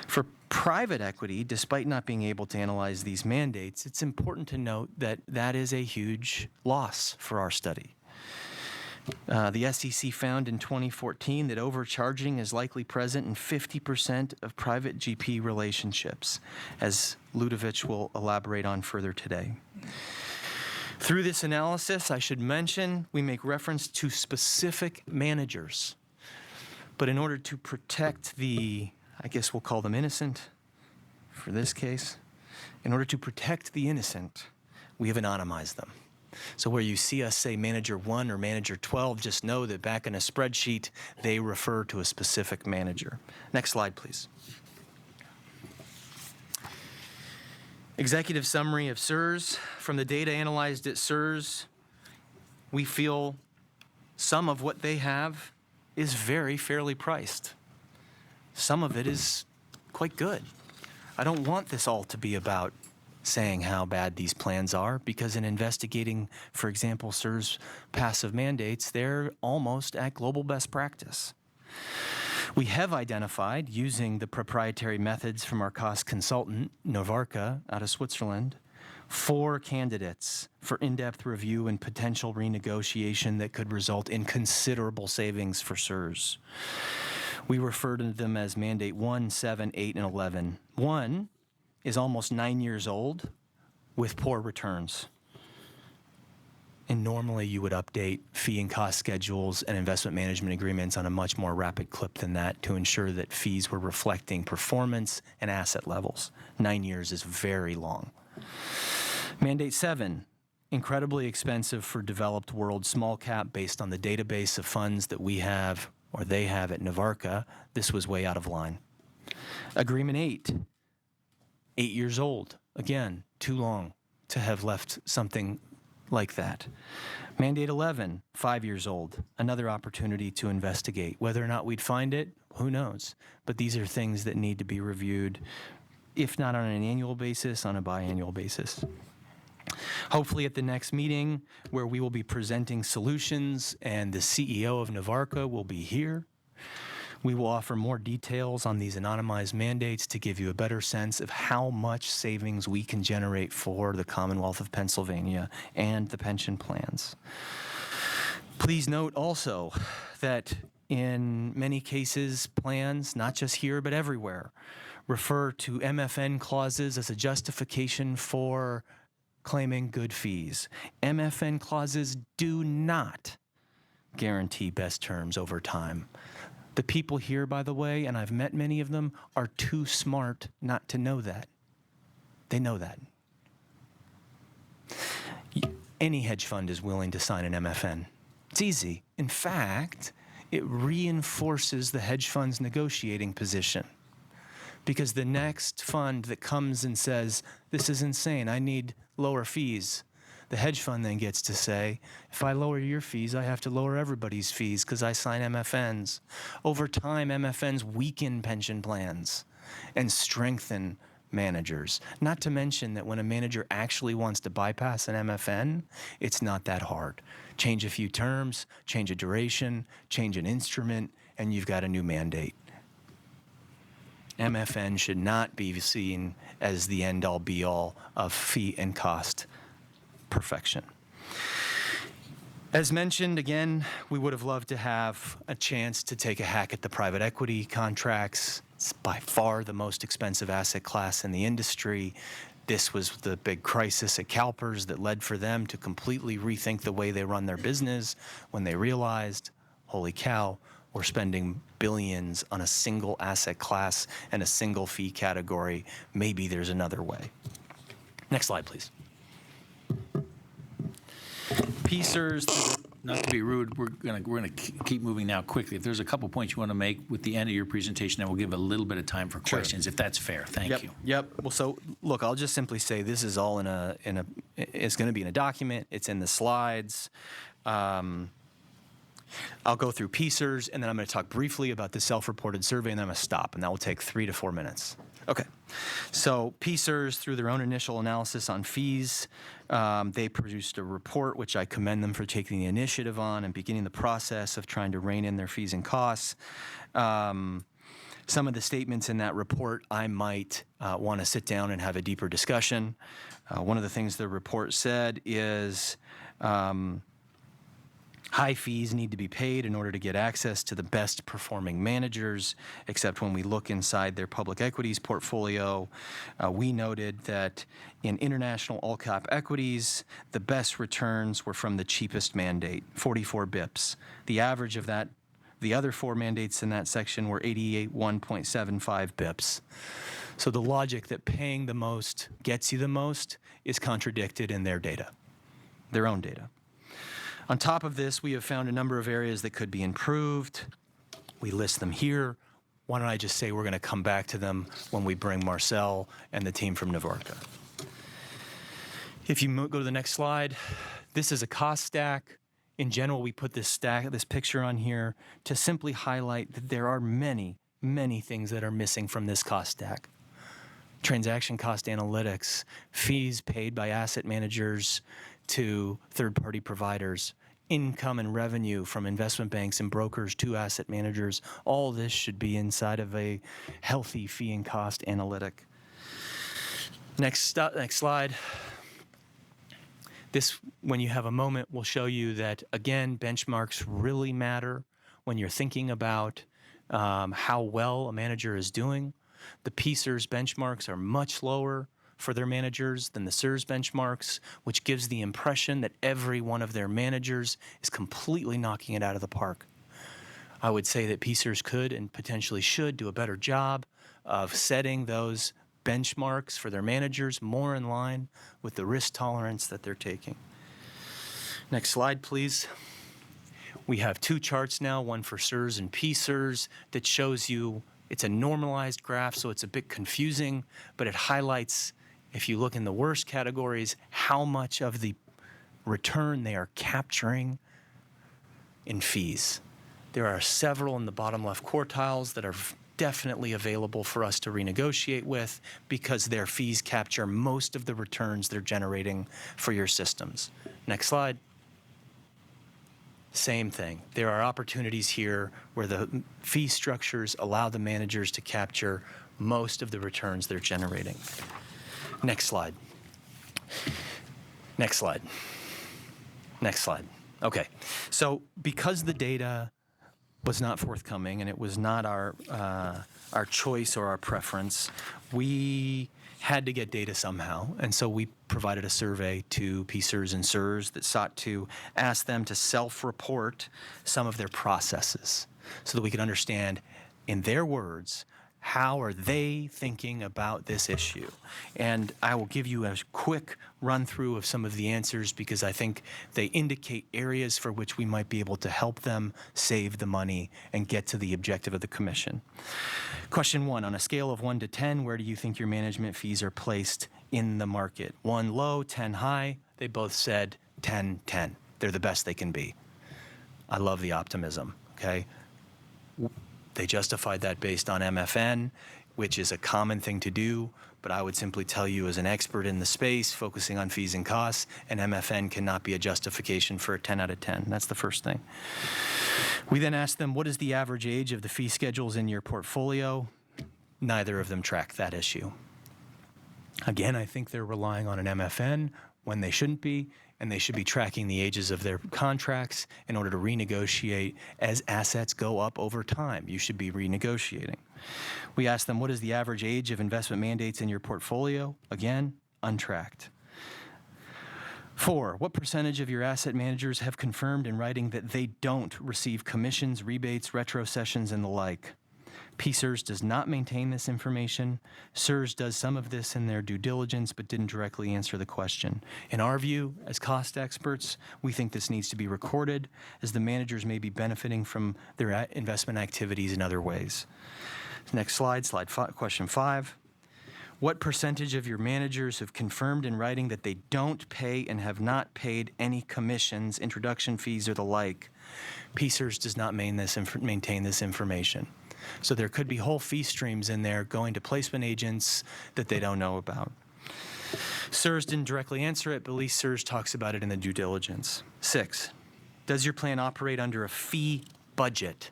For private equity, despite not being able to analyze these mandates, it's important to note that that is a huge loss for our study. The SEC found in 2014 that overcharging is likely present in 50% of private GP relationships, as Ludovic will elaborate on further today. Through this analysis, I should mention, we make reference to specific managers. But in order to protect I guess we'll call them innocent for this case. In order to protect the innocent, we have anonymized them. So where you see us say manager 1 or manager 12, just know that back in a spreadsheet, they refer to a specific manager. Next slide, please. Executive summary of SERS. From the data analyzed at SERS, we feel some of what they have is very fairly priced. Some of it is quite good. I don't want this all to be about saying how bad these plans are, because in investigating, for example, SERS passive mandates, they're almost at global best practice. We have identified, using the proprietary methods from our cost consultant, Novarka, out of Switzerland, 4 candidates for in-depth review and potential renegotiation that could result in considerable savings for SERS. We refer to them as Mandate 1, 7, 8, and 11. 1 is almost 9 years old with poor returns. And normally you would update fee and cost schedules and investment management agreements on a much more rapid clip than that to ensure that fees were reflecting performance and asset levels. 9 years is very long. Mandate 7, incredibly expensive for developed world small cap based on the database of funds that we have or they have at Novarka. This was way out of line. Agreement 8 years old. Again, too long to have left something like that. Mandate 11, 5 years old. Another opportunity to investigate. Whether or not we'd find it, who knows? But these are things that need to be reviewed, if not on an annual basis, on a biannual basis. Hopefully at the next meeting, where we will be presenting solutions and the CEO of Novarka will be here, we will offer more details on these anonymized mandates to give you a better sense of how much savings we can generate for the Commonwealth of Pennsylvania and the pension plans. Please note also that in many cases, plans, not just here but everywhere, refer to MFN clauses as a justification for claiming good fees. MFN clauses do not guarantee best terms over time. The people here, by the way, and I've met many of them, are too smart not to know that. They know that. Any hedge fund is willing to sign an MFN. It's easy. In fact, it reinforces the hedge fund's negotiating position. Because the next fund that comes and says, this is insane, I need lower fees, The hedge fund then gets to say, if I lower your fees, I have to lower everybody's fees because I sign MFNs. Over time, MFNs weaken pension plans and strengthen managers. Not to mention that when a manager actually wants to bypass an MFN, it's not that hard. Change a few terms, change a duration, change an instrument, and you've got a new mandate. MFN should not be seen as the end-all be-all of fee and cost perfection. As mentioned, again, we would have loved to have a chance to take a hack at the private equity contracts. It's by far the most expensive asset class in the industry. This was the big crisis at CalPERS that led for them to completely rethink the way they run their business when they realized, holy cow, we're spending billions on a single asset class and a single fee category. Maybe there's another way. Next slide, please. PCERS. Not to be rude, we're gonna keep moving now quickly. If there's a couple points you want to make with the end of your presentation, then we'll give a little bit of time for questions, if that's fair. Thank you. Yep. Well, so look, I'll just simply say this is all it's going to be in a document. It's in the slides. I'll go through PCERS, and then I'm going to talk briefly about the self-reported survey, and then I'm going to stop, and that will take 3 to 4 minutes. Okay. So PCERS, through their own initial analysis on fees, they produced a report, which I commend them for taking the initiative on and beginning the process of trying to rein in their fees and costs. Some of the statements in that report, I might want to sit down and have a deeper discussion. One of the things the report said is high fees need to be paid in order to get access to the best performing managers, except when we look inside their public equities portfolio, we noted that in international all-cap equities, the best returns were from the cheapest mandate, 44 bips. The average of that, the other 4 mandates in that section were 81.75 bips. So the logic that paying the most gets you the most is contradicted in their data, their own data. On top of this, we have found a number of areas that could be improved. We list them here. Why don't I just say we're going to come back to them when we bring Marcel and the team from Navorka. If you go to the next slide, this is a cost stack. In general, we put this picture on here to simply highlight that there are many, many things that are missing from this cost stack. Transaction cost analytics, fees paid by asset managers to third-party providers, income and revenue from investment banks and brokers to asset managers. All this should be inside of a healthy fee and cost analytic. Next slide. This, when you have a moment, will show you that, again, benchmarks really matter when you're thinking about how well a manager is doing. The PCERS benchmarks are much lower for their managers than the CERS benchmarks, which gives the impression that every one of their managers is completely knocking it out of the park. I would say that PCERS could and potentially should do a better job of setting those benchmarks for their managers more in line with the risk tolerance that they're taking. Next slide, please. We have 2 charts now, one for CERS and PCERS, that shows you, it's a normalized graph, so it's a bit confusing, but it highlights, if you look in the worst categories, how much of the return they are capturing in fees. There are several in the bottom left quartiles that are definitely available for us to renegotiate with because their fees capture most of the returns they're generating for your systems. Next slide. Same thing. There are opportunities here where the fee structures allow the managers to capture most of the returns they're generating. Next slide. Next slide. Next slide. Okay. So because the data was not forthcoming and it was not our choice or our preference, we had to get data somehow. And so we provided a survey to PCERS and CERS that sought to ask them to self-report some of their processes so that we could understand, in their words, how are they thinking about this issue? And I will give you a quick run through of some of the answers because I think they indicate areas for which we might be able to help them save the money and get to the objective of the commission. Question 1, on a scale of 1 to 10, where do you think your management fees are placed in the market? 1 low, 10 high. they both said 10, 10. They're the best they can be. I love the optimism, okay? They justified that based on MFN, which is a common thing to do, but I would simply tell you as an expert in the space, focusing on fees and costs, an MFN cannot be a justification for a 10 out of 10. That's the first thing. We then asked them, what is the average age of the fee schedules in your portfolio? Neither of them tracked that issue. Again, I think they're relying on an MFN when they shouldn't be, and they should be tracking the ages of their contracts in order to renegotiate as assets go up over time. You should be renegotiating. We asked them, what is the average age of investment mandates in your portfolio? Again, untracked. 4, what percentage of your asset managers have confirmed in writing that they don't receive commissions, rebates, retrocessions, and the like? PSERS does not maintain this information. SERS does some of this in their due diligence, but didn't directly answer the question. In our view, as cost experts, we think this needs to be recorded, as the managers may be benefiting from their investment activities in other ways. Next slide, question 5. What percentage of your managers have confirmed in writing that they don't pay and have not paid any commissions, introduction fees, or the like? PSERS does not maintain this information. So there could be whole fee streams in there going to placement agents that they don't know about. SERS didn't directly answer it, but at least SERS talks about it in the due diligence. 6, does your plan operate under a fee budget?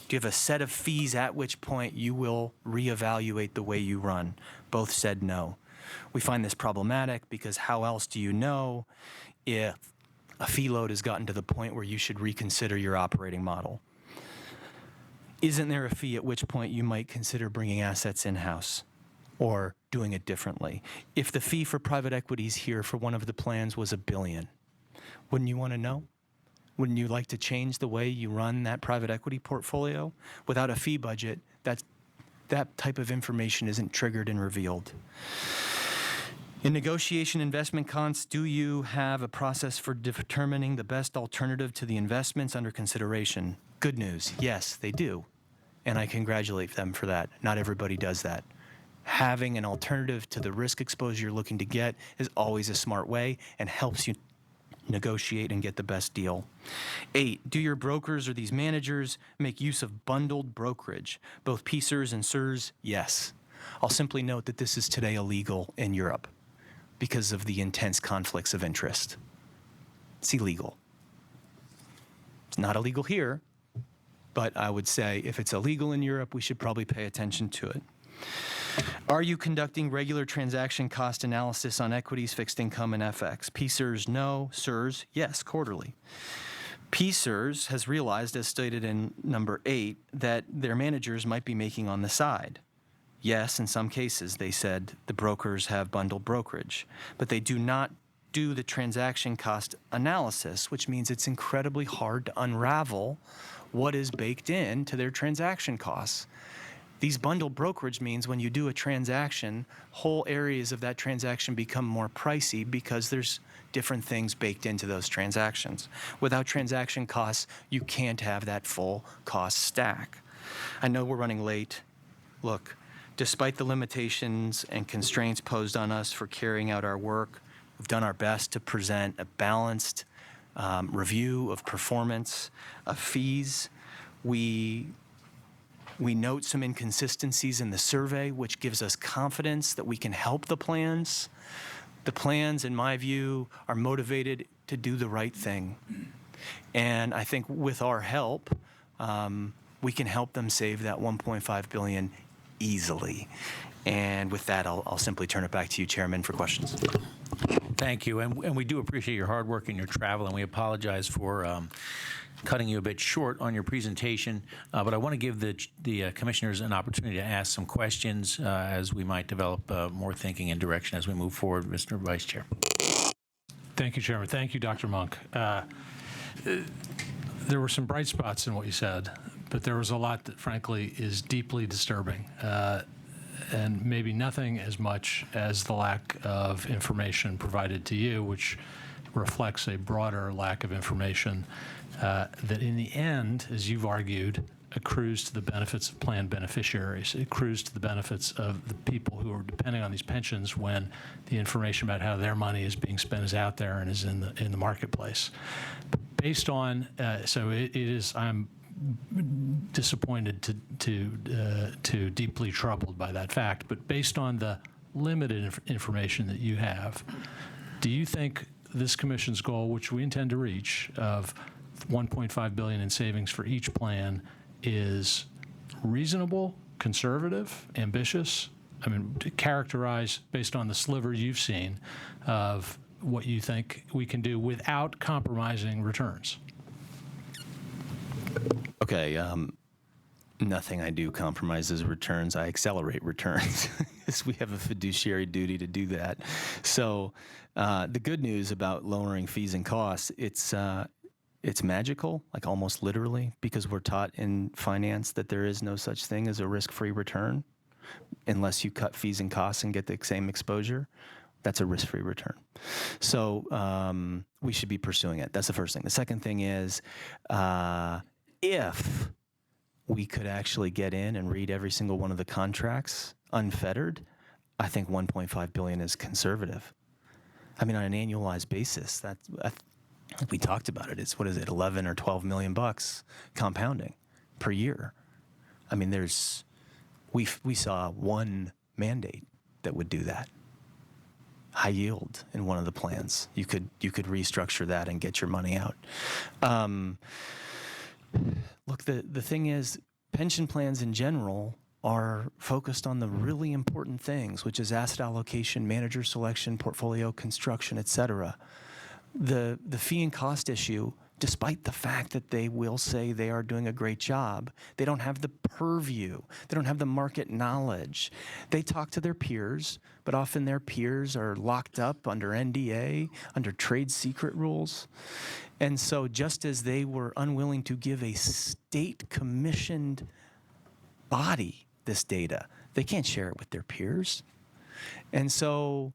Do you have a set of fees at which point you will reevaluate the way you run? Both said no. We find this problematic because how else do you know if a fee load has gotten to the point where you should reconsider your operating model? Isn't there a fee at which point you might consider bringing assets in-house or doing it differently? If the fee for private equities here for one of the plans was $1 billion, wouldn't you want to know? Wouldn't you like to change the way you run that private equity portfolio? Without a fee budget, that type of information isn't triggered and revealed. In negotiation investment cons, do you have a process for determining the best alternative to the investments under consideration? Good news, yes, they do. And I congratulate them for that. Not everybody does that. Having an alternative to the risk exposure you're looking to get is always a smart way and helps you negotiate and get the best deal. 8, do your brokers or these managers make use of bundled brokerage? Both PSERS and SERS, yes. I'll simply note that this is today illegal in Europe because of the intense conflicts of interest. It's illegal. It's not illegal here, but I would say if it's illegal in Europe, we should probably pay attention to it. Are you conducting regular transaction cost analysis on equities, fixed income, and FX? PSERS, no. SERS, yes, quarterly. PSERS has realized, as stated in number 8, that their managers might be making on the side. Yes, in some cases, they said the brokers have bundled brokerage, but they do not do the transaction cost analysis, which means it's incredibly hard to unravel what is baked into their transaction costs. These bundled brokerage means when you do a transaction, whole areas of that transaction become more pricey because there's different things baked into those transactions. Without transaction costs, you can't have that full cost stack. I know we're running late. Look, despite the limitations and constraints posed on us for carrying out our work, we've done our best to present a balanced review of performance, of fees. We note some inconsistencies in the survey, which gives us confidence that we can help the plans. The plans, in my view, are motivated to do the right thing. And I think with our help, we can help them save that $1.5 billion easily. And with that, I'll simply turn it back to you, Chairman, for questions. Thank you. And we do appreciate your hard work and your travel, and we apologize for cutting you a bit short on your presentation. But I want to give the commissioners an opportunity to ask some questions as we might develop more thinking and direction as we move forward. Mr. Vice Chair. Thank you, Chairman. Thank you, Dr. Monk. There were some bright spots in what you said, but there was a lot that, frankly, is deeply disturbing. And maybe nothing as much as the lack of information provided to you, which reflects a broader lack of information that in the end, as you've argued, accrues to the benefits of plan beneficiaries. It accrues to the benefits of the people who are depending on these pensions when the information about how their money is being spent is out there and is in the marketplace. Based on, so it is, I'm disappointed to deeply troubled by that fact, but based on the limited information that you have, do you think this commission's goal, which we intend to reach, of $1.5 billion in savings for each plan is reasonable, conservative, ambitious? I mean, to characterize based on the sliver you've seen of what you think we can do without compromising returns. Okay, nothing I do compromises returns. I accelerate returns because we have a fiduciary duty to do that. So the good news about lowering fees and costs, it's magical, like almost literally, because we're taught in finance that there is no such thing as a risk-free return unless you cut fees and costs and get the same exposure. That's a risk-free return. So we should be pursuing it. That's the first thing. The second thing is if we could actually get in and read every single one of the contracts unfettered, I think $1.5 billion is conservative. I mean, on an annualized basis, we talked about it. It's, what is it, 11 or 12 million bucks compounding per year. I mean, we saw one mandate that would do that. High yield in one of the plans. You could restructure that and get your money out. Look, the thing is, pension plans in general are focused on the really important things, which is asset allocation, manager selection, portfolio construction, et cetera. The fee and cost issue, despite the fact that they will say they are doing a great job, they don't have the purview. They don't have the market knowledge. They talk to their peers, but often their peers are locked up under NDA, under trade secret rules. And so just as they were unwilling to give a state-commissioned body this data, they can't share it with their peers. And so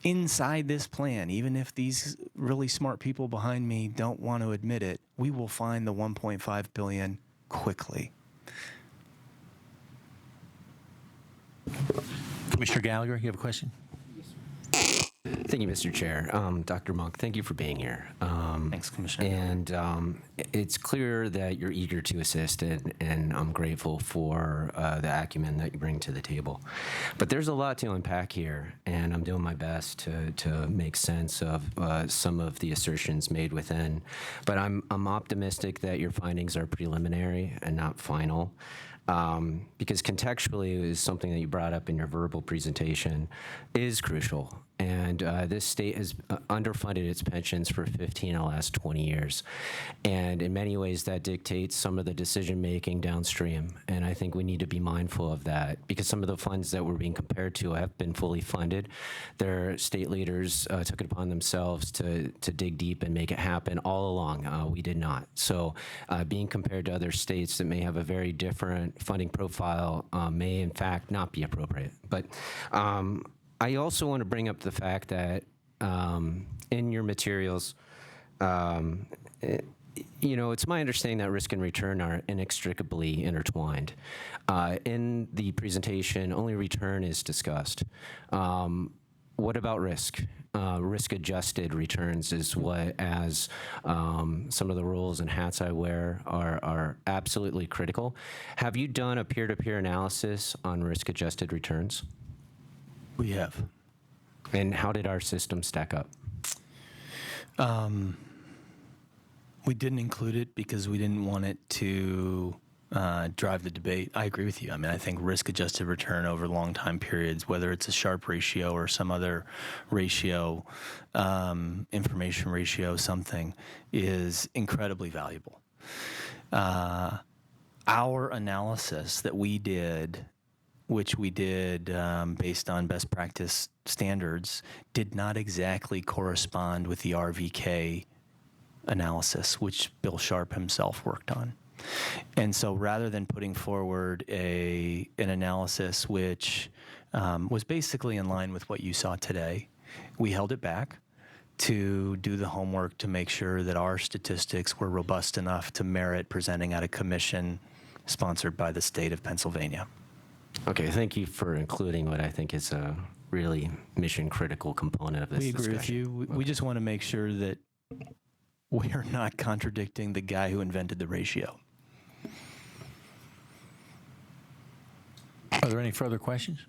inside this plan, even if these really smart people behind me don't want to admit it, we will find the $1.5 billion quickly. Commissioner Gallagher, you have a question? Thank you, Mr. Chair. Dr. Monk, thank you for being here. Thanks, Commissioner. And it's clear that you're eager to assist, and I'm grateful for the acumen that you bring to the table. But there's a lot to unpack here, and I'm doing my best to make sense of some of the assertions made within. But I'm optimistic that your findings are preliminary and not final. Because contextually is something that you brought up in your verbal presentation is crucial. And this state has underfunded its pensions for 15 of the last 20 years. And in many ways, that dictates some of the decision-making downstream. And I think we need to be mindful of that because some of the funds that we're being compared to have been fully funded. Their state leaders took it upon themselves to dig deep and make it happen all along. We did not. So being compared to other states that may have a very different funding profile may, in fact, not be appropriate. But I also want to bring up the fact that in your materials, it's my understanding that risk and return are inextricably intertwined. In the presentation, only return is discussed. What about risk? Risk-adjusted returns is what, as some of the roles and hats I wear are absolutely critical. Have you done a peer-to-peer analysis on risk-adjusted returns? We have. And how did our system stack up? We didn't include it because we didn't want it to drive the debate. I agree with you. I mean, I think risk-adjusted return over long time periods, whether it's a Sharpe ratio or some other ratio, information ratio, something, is incredibly valuable. Our analysis that we did, which we did based on best practice standards, did not exactly correspond with the RVK analysis, which Bill Sharpe himself worked on. And so rather than putting forward an analysis which was basically in line with what you saw today, we held it back to do the homework to make sure that our statistics were robust enough to merit presenting at a commission sponsored by the state of Pennsylvania. Okay, thank you for including what I think is a really mission-critical component of this We agree with discussion. you. We just want to make sure that we are not contradicting the guy who invented the ratio. Are there any further questions?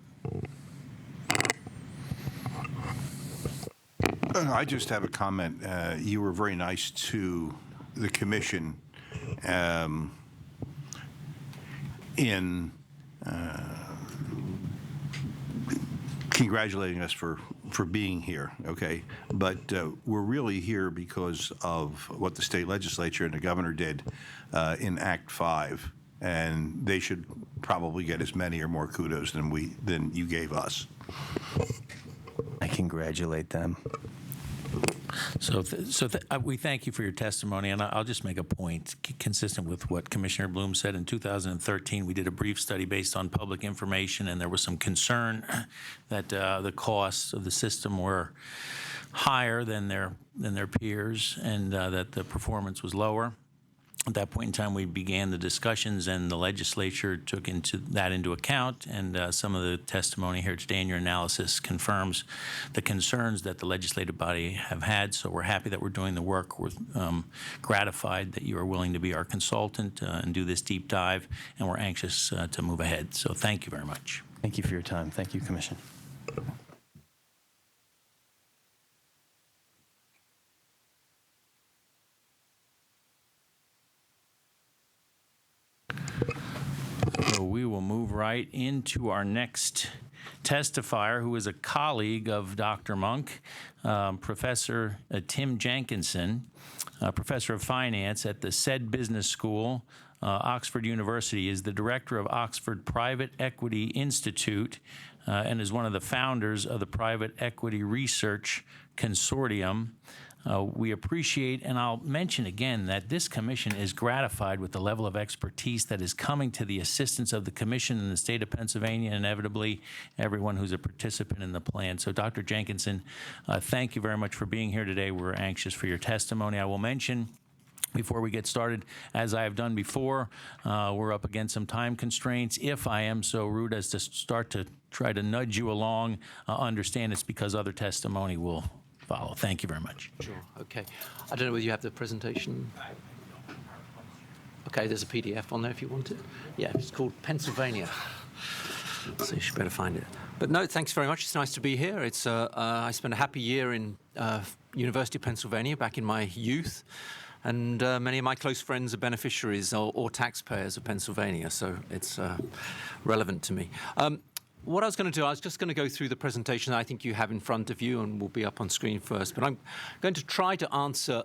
I just have a comment. You were very nice to the commission in congratulating us for being here, okay? But we're really here because of what the state legislature and the governor did in Act 5, and they should probably get as many or more kudos than you gave us. I congratulate them. We thank you for your testimony, and I'll just make a point consistent with what Commissioner Bloom said. In 2013, we did a brief study based on public information, and there was some concern that the costs of the system were higher than their peers, and that the performance was lower. At that point in time, we began the discussions, and the legislature took that into account, and some of the testimony here today in your analysis confirms the concerns that the legislative body have had. So we're happy that we're doing the work. We're gratified that you are willing to be our consultant and do this deep dive, and we're anxious to move ahead. So thank you very much. Thank you for your time. Thank you, Commission. So we will move right into our next testifier, who is a colleague of Dr. Monk, Professor Tim Jenkinson, Professor of Finance at the Said Business School, Oxford University, is the director of Oxford Private Equity Institute, and is one of the founders of the Private Equity Research Consortium. We appreciate, and I'll mention again, that this commission is gratified with the level of expertise that is coming to the assistance of the commission in the state of Pennsylvania, and inevitably everyone who's a participant in the plan. So Dr. Jenkinson, thank you very much for being here today. We're anxious for your testimony. I will mention, before we get started, as I have done before, we're up against some time constraints. If I am so rude as to start to try to nudge you along, understand it's because other testimony will follow. Thank you very much. Sure, okay. I don't know whether you have the presentation. Okay, there's a PDF on there if you want it. Yeah, it's called Pennsylvania. So you should better find it. But no, thanks very much. It's nice to be here. I spent a happy year in University of Pennsylvania back in my youth. And many of my close friends are beneficiaries or taxpayers of Pennsylvania, so it's relevant to me. What I was going to do, I was just going to go through the presentation that I think you have in front of you and will be up on screen first. But I'm going to try to answer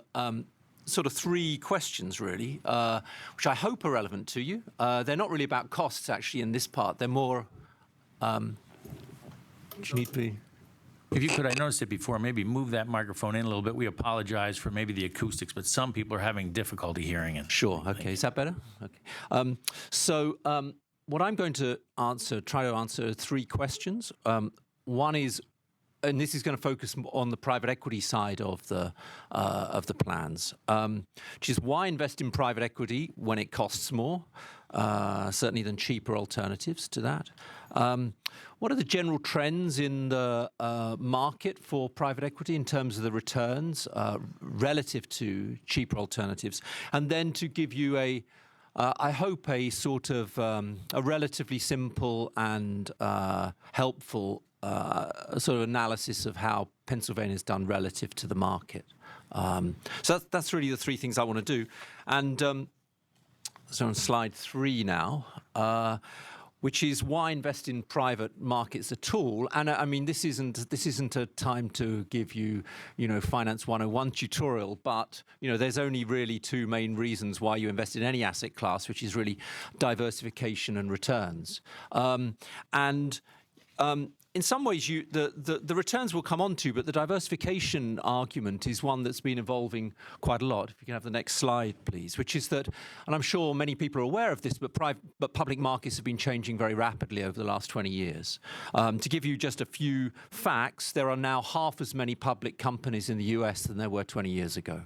sort of three questions, really, which I hope are relevant to you. They're not really about costs, actually, in this part. They're more... do you need me? If you could, I noticed it before, maybe move that microphone in a little bit. We apologize for maybe the acoustics, but some people are having difficulty hearing it. Sure, okay. Is that better? Okay. What I'm going to try to answer three questions. One is, and this is going to focus on the private equity side of the plans, which is why invest in private equity when it costs more, certainly than cheaper alternatives to that. What are the general trends in the market for private equity in terms of the returns relative to cheaper alternatives? And then to give you I hope a sort of a relatively simple and helpful sort of analysis of how Pennsylvania's done relative to the market. So that's really the three things I want to do. And so on slide 3 now, which is why invest in private markets at all. And I mean, this isn't a time to give you, Finance 101 tutorial, but, there's only really two main reasons why you invest in any asset class, which is really diversification and returns. in some ways, the returns will come on to, but the diversification argument is one that's been evolving quite a lot. If you can have the next slide, please, which is that, and I'm sure many people are aware of this, but public markets have been changing very rapidly over the last 20 years. To give you just a few facts, there are now half as many public companies in the US than there were 20 years ago.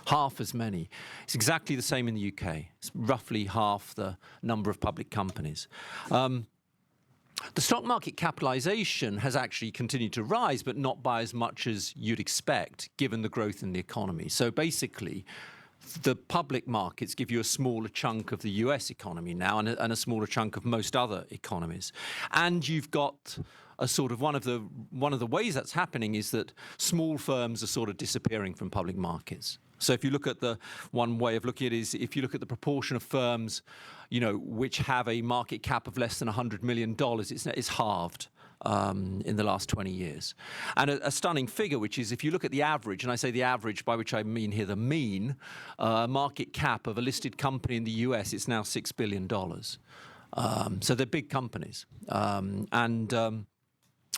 Half as many. It's exactly the same in the UK. It's roughly half the number of public companies. The stock market capitalization has actually continued to rise, but not by as much as you'd expect, given the growth in the economy. So basically, the public markets give you a smaller chunk of the US economy now and a smaller chunk of most other economies. And you've got a sort of one of the ways that's happening is that small firms are sort of disappearing from public markets. So if you look at one way of looking at it is if you look at the proportion of firms, which have a market cap of less than $100 million, it's halved in the last 20 years. And a stunning figure, which is if you look at the average, and I say the average, by which I mean here the mean, market cap of a listed company in the US, it's now $6 billion. So they're big companies.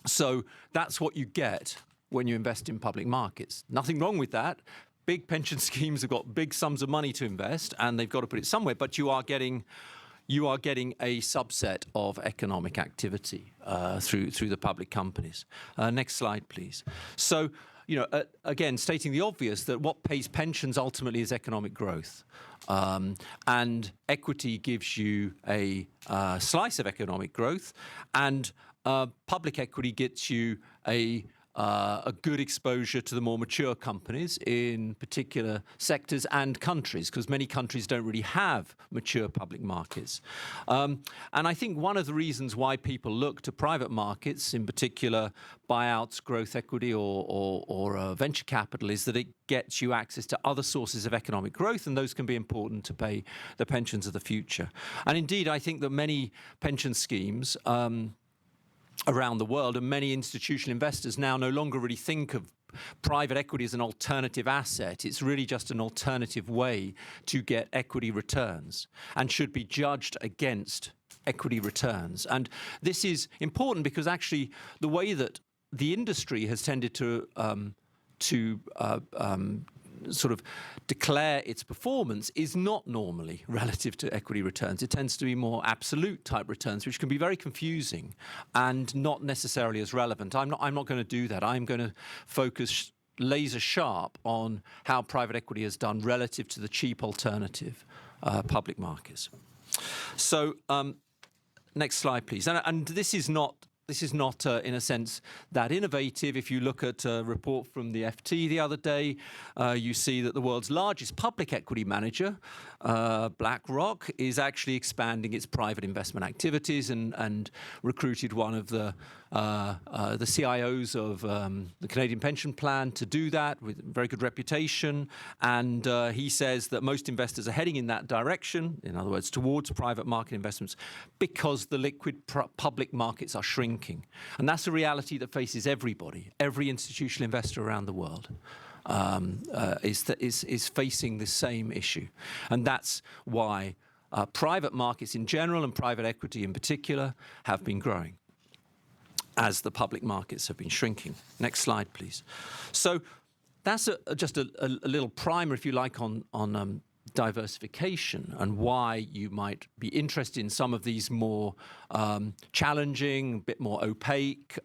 So that's what you get when you invest in public markets. Nothing wrong with that. Big pension schemes have got big sums of money to invest, and they've got to put it somewhere. But you are getting a subset of economic activity through the public companies. Next slide, please. So, again, stating the obvious that what pays pensions ultimately is economic growth, and equity gives you a slice of economic growth, and public equity gets you a good exposure to the more mature companies in particular sectors and countries, because many countries don't really have mature public markets. And I think one of the reasons why people look to private markets, in particular buyouts, growth equity, or venture capital, is that it gets you access to other sources of economic growth, and those can be important to pay the pensions of the future. And indeed, I think that many pension schemes around the world and many institutional investors now no longer really think of private equity as an alternative asset. It's really just an alternative way to get equity returns and should be judged against equity returns. And this is important because actually the way that the industry has tended to sort of declare its performance is not normally relative to equity returns. It tends to be more absolute type returns, which can be very confusing and not necessarily as relevant. I'm not going to do that. I'm going to focus laser sharp on how private equity has done relative to the cheap alternative public markets. So next slide, please. And this is not in a sense, that innovative. If you look at a report from the FT the other day, you see that the world's largest public equity manager, BlackRock, is actually expanding its private investment activities and recruited one of the CIOs of the Canadian Pension Plan to do that with very good reputation. And he says that most investors are heading in that direction, in other words, towards private market investments, because the liquid public markets are shrinking. And that's a reality that faces everybody. Every institutional investor around the world is facing the same issue. And that's why private markets in general and private equity in particular have been growing as the public markets have been shrinking. Next slide, please. So that's just a little primer, if you like, on diversification and why you might be interested in some of these more challenging, a bit more opaque.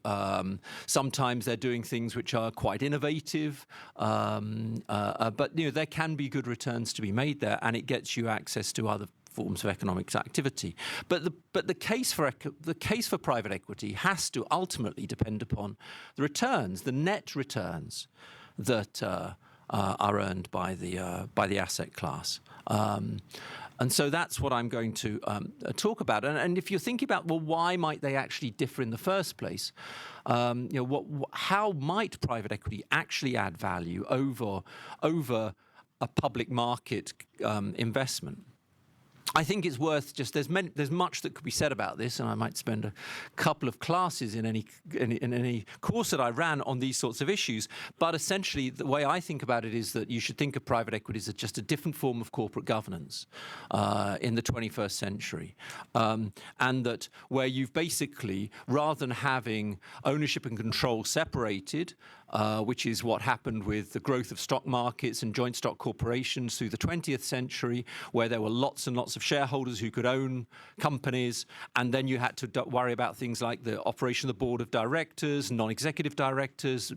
Sometimes they're doing things which are quite innovative, but there can be good returns to be made there, and it gets you access to other forms of economic activity. But the case for private equity has to ultimately depend upon the returns, the net returns that are earned by the asset class. And so that's what I'm going to talk about. And if you're thinking about, well, why might they actually differ in the first place? How might private equity actually add value over a public market investment? I think it's worth just there's much that could be said about this, and I might spend a couple of classes in any course that I ran on these sorts of issues. But essentially, the way I think about it is that you should think of private equities as just a different form of corporate governance in the 21st century, and that where you've basically, rather than having ownership and control separated, which is what happened with the growth of stock markets and joint stock corporations through the 20th century, where there were lots and lots of shareholders who could own companies, and then you had to worry about things like the operation of the board of directors, non-executive directors,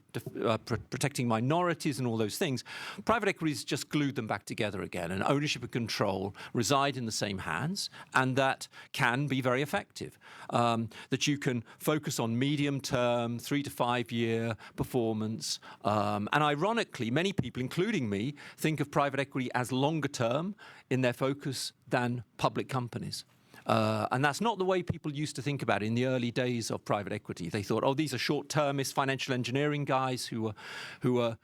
protecting minorities and all those things. Private equities just glued them back together again, and ownership and control reside in the same hands, and that can be very effective. That you can focus on medium-term, 3 to 5 year performance. And ironically, many people, including me, think of private equity as longer term in their focus than public companies. And that's not the way people used to think about it in the early days of private equity. They thought, oh, these are short-termist financial engineering guys who are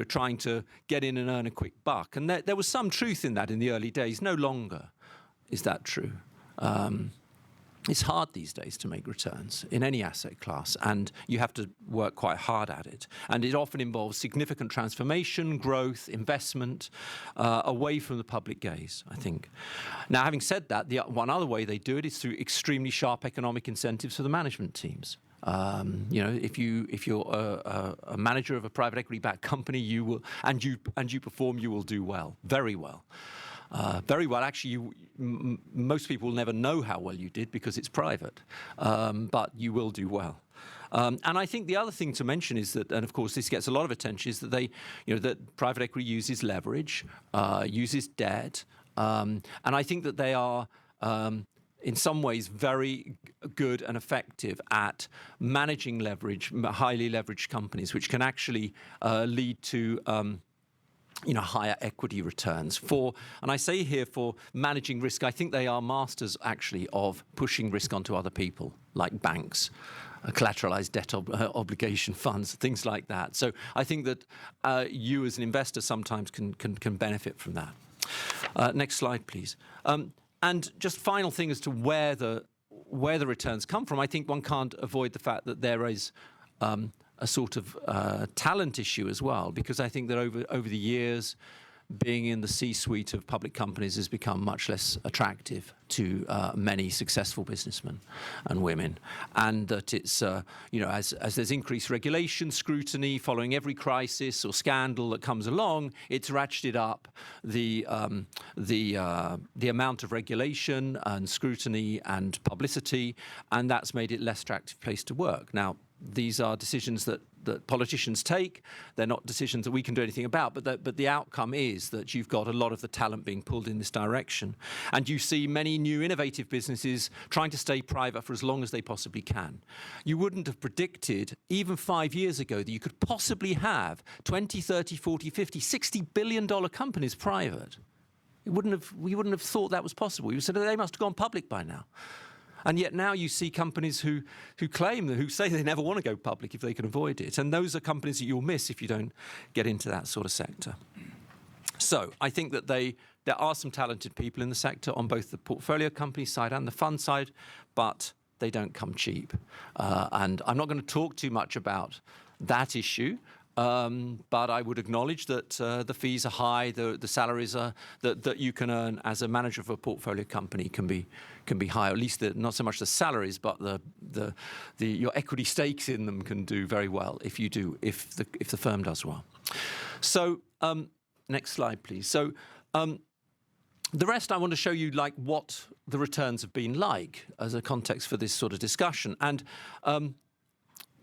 trying to get in and earn a quick buck. And there was some truth in that in the early days. No longer is that true. It's hard these days to make returns in any asset class, and you have to work quite hard at it. And it often involves significant transformation, growth, investment, away from the public gaze, I think. Now, having said that, the one other way they do it is through extremely sharp economic incentives for the management teams. If you're a manager of a private equity-backed company, you will, and you perform, you will do well, very well. Very well. Actually, most people will never know how well you did because it's private, but you will do well. And I think the other thing to mention is that, and of course this gets a lot of attention, is that that private equity uses leverage, uses debt, and I think that they are in some ways very good and effective at managing leverage, highly leveraged companies, which can actually lead to higher equity returns and I say here for managing risk, I think they are masters actually of pushing risk onto other people, like banks, collateralized debt obligation funds, things like that. So I think that you as an investor sometimes can benefit from that. Next slide, please. And just final thing as to where the returns come from, I think one can't avoid the fact that there is a sort of talent issue as well, because I think that over the years, being in the C-suite of public companies has become much less attractive to many successful businessmen and women, and that it's as there's increased regulation, scrutiny following every crisis or scandal that comes along, it's ratcheted up the amount of regulation and scrutiny and publicity, and that's made it less attractive place to work. Now, these are decisions that politicians take. They're not decisions that we can do anything about, but the outcome is that you've got a lot of the talent being pulled in this direction. And you see many new innovative businesses trying to stay private for as long as they possibly can. You wouldn't have predicted, even 5 years ago, that you could possibly have 20, 30, 40, 50, $60 billion companies private. We wouldn't have thought that was possible. You said they must have gone public by now. And yet now you see companies who say they never want to go public if they can avoid it. And those are companies that you'll miss if you don't get into that sort of sector. So I think that there are some talented people in the sector on both the portfolio company side and the fund side, but they don't come cheap. And I'm not going to talk too much about that issue. But I would acknowledge that the fees are high, the salaries are that you can earn as a manager of a portfolio company can be high. At least not so much the salaries, but your equity stakes in them can do very well if the firm does well. So next slide, please. So the rest I want to show you what the returns have been like as a context for this sort of discussion. And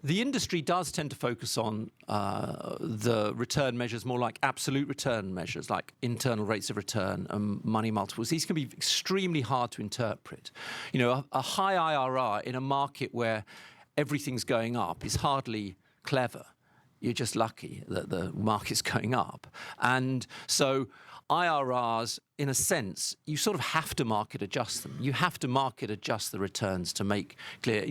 the industry does tend to focus on the return measures more like absolute return measures, like internal rates of return and money multiples. These can be extremely hard to interpret. A high IRR in a market where everything's going up is hardly clever. You're just lucky that the market's going up. And so IRRs, in a sense, you sort of have to market adjust them. You have to market adjust the returns to make clear,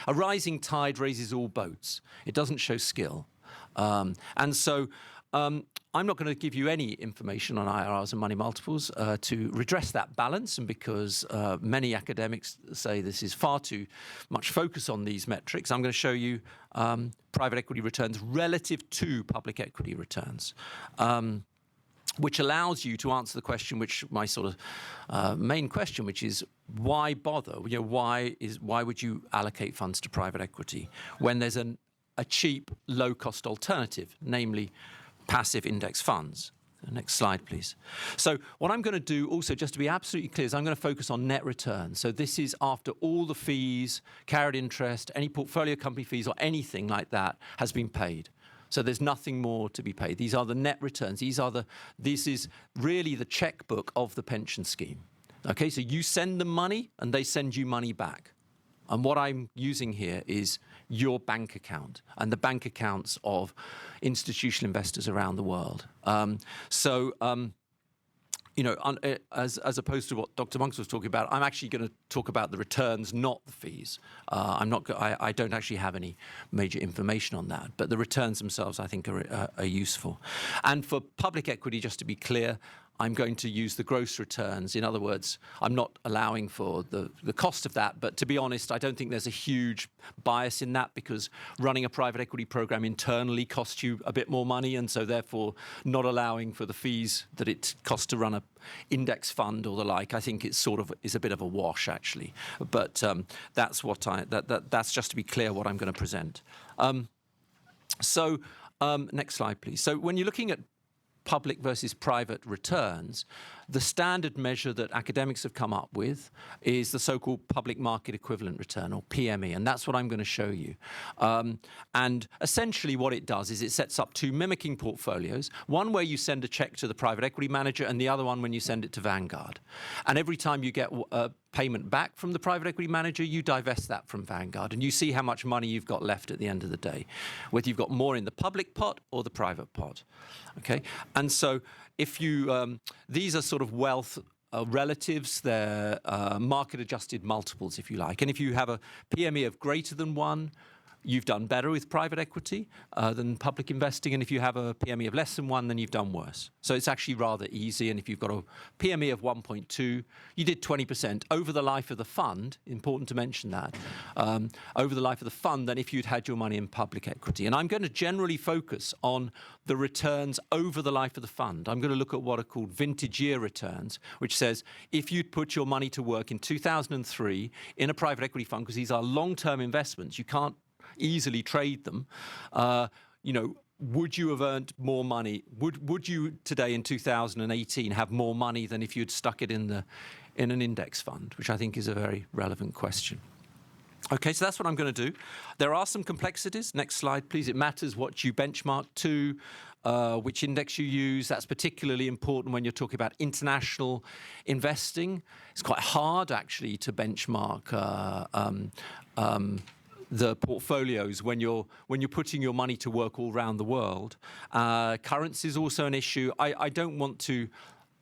a rising tide raises all boats. It doesn't show skill. And so I'm not going to give you any information on IRRs and money multiples to redress that balance, and because many academics say this is far too much focus on these metrics, I'm going to show you private equity returns relative to public equity returns. Which allows you to answer the question, which my sort of main question, which is why bother? You know, why would you allocate funds to private equity when there's a cheap, low-cost alternative, namely passive index funds? Next slide, please. So what I'm going to do also, just to be absolutely clear, is I'm going to focus on net return. So this is after all the fees, carried interest, any portfolio company fees or anything like that has been paid. So there's nothing more to be paid. These are the net returns. This is really the checkbook of the pension scheme. Okay, so you send them money and they send you money back. And what I'm using here is your bank account and the bank accounts of institutional investors around the world. You know, as opposed to what Dr. Monks was talking about, I'm actually going to talk about the returns, not the fees. I don't actually have any major information on that, but the returns themselves, I think, are useful. And for public equity, just to be clear, I'm going to use the gross returns. In other words, I'm not allowing for the cost of that. But to be honest, I don't think there's a huge bias in that, because running a private equity program internally costs you a bit more money. And so therefore, not allowing for the fees that it costs to run a index fund or the like, I think it sort of is a bit of a wash, actually. But that's what that's just to be clear what I'm going to present. Next slide, please. So when you're looking at public versus private returns, the standard measure that academics have come up with is the so-called public market equivalent return, or PME, and that's what I'm going to show you. And essentially what it does is it sets up two mimicking portfolios, one where you send a check to the private equity manager and the other one when you send it to Vanguard. And every time you get a payment back from the private equity manager, you divest that from Vanguard, and you see how much money you've got left at the end of the day, whether you've got more in the public pot or the private pot. Okay, and so if you these are sort of wealth relatives, they're market-adjusted multiples, if you like. And if you have a PME of greater than 1, you've done better with private equity than public investing. And if you have a PME of less than 1, then you've done worse. So it's actually rather easy. And if you've got a PME of 1.2, you did 20% over the life of the fund. Important to mention that. Over the life of the fund than if you'd had your money in public equity. And I'm going to generally focus on the returns over the life of the fund. I'm going to look at what are called vintage year returns, which says if you'd put your money to work in 2003 in a private equity fund, because these are long-term investments, you can't easily trade them, you know, would you have earned more money? Would you today in 2018 have more money than if you'd stuck it in an index fund, which I think is a very relevant question. Okay, so that's what I'm going to do. There are some complexities. Next slide, please. It matters what you benchmark to, which index you use. That's particularly important when you're talking about international investing. It's quite hard, actually, to benchmark the portfolios when you're putting your money to work all around the world. Currency is also an issue.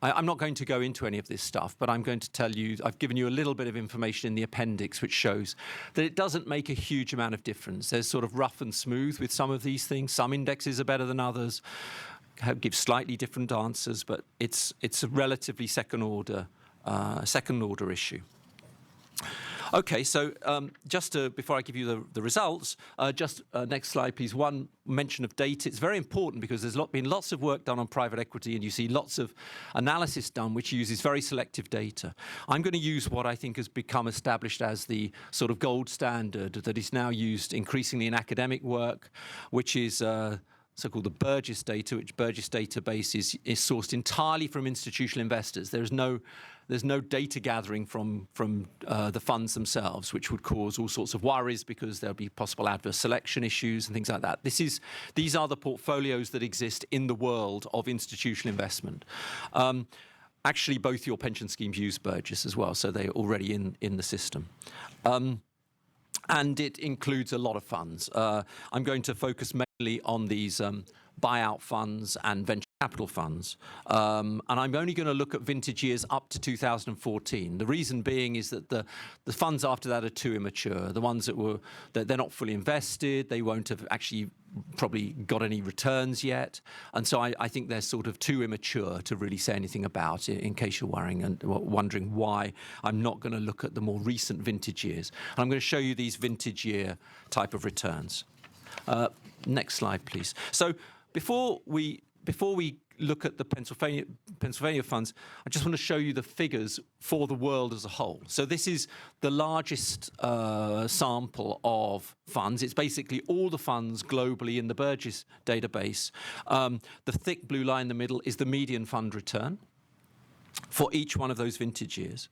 I'm not going to go into any of this stuff, but I'm going to tell you, I've given you a little bit of information in the appendix which shows that it doesn't make a huge amount of difference. There's sort of rough and smooth with some of these things. Some indexes are better than others, give slightly different answers, but it's a relatively second order issue. Okay, so before I give you the results, next slide, please. One mention of data. It's very important because there's been lots of work done on private equity, and you see lots of analysis done which uses very selective data. I'm going to use what I think has become established as the sort of gold standard that is now used increasingly in academic work, which is so-called the Burgess data, which Burgess database is sourced entirely from institutional investors. There's no data gathering from the funds themselves, which would cause all sorts of worries because there'll be possible adverse selection issues and things like that. These are the portfolios that exist in the world of institutional investment. Actually, both your pension schemes use Burgess as well, so they're already in the system. And it includes a lot of funds. I'm going to focus mainly on these buyout funds and venture capital funds. And I'm only going to look at vintage years up to 2014. The reason being is that the funds after that are too immature. The ones that they're not fully invested, they won't have actually probably got any returns yet. And so I think they're sort of too immature to really say anything about it, in case you're worrying and wondering why I'm not going to look at the more recent vintage years. And I'm going to show you these vintage year type of returns. Next slide, please. So before we look at the Pennsylvania funds, I just want to show you the figures for the world as a whole. So this is the largest sample of funds. It's basically all the funds globally in the Burgess database. The thick blue line in the middle is the median fund return for each one of those vintage years.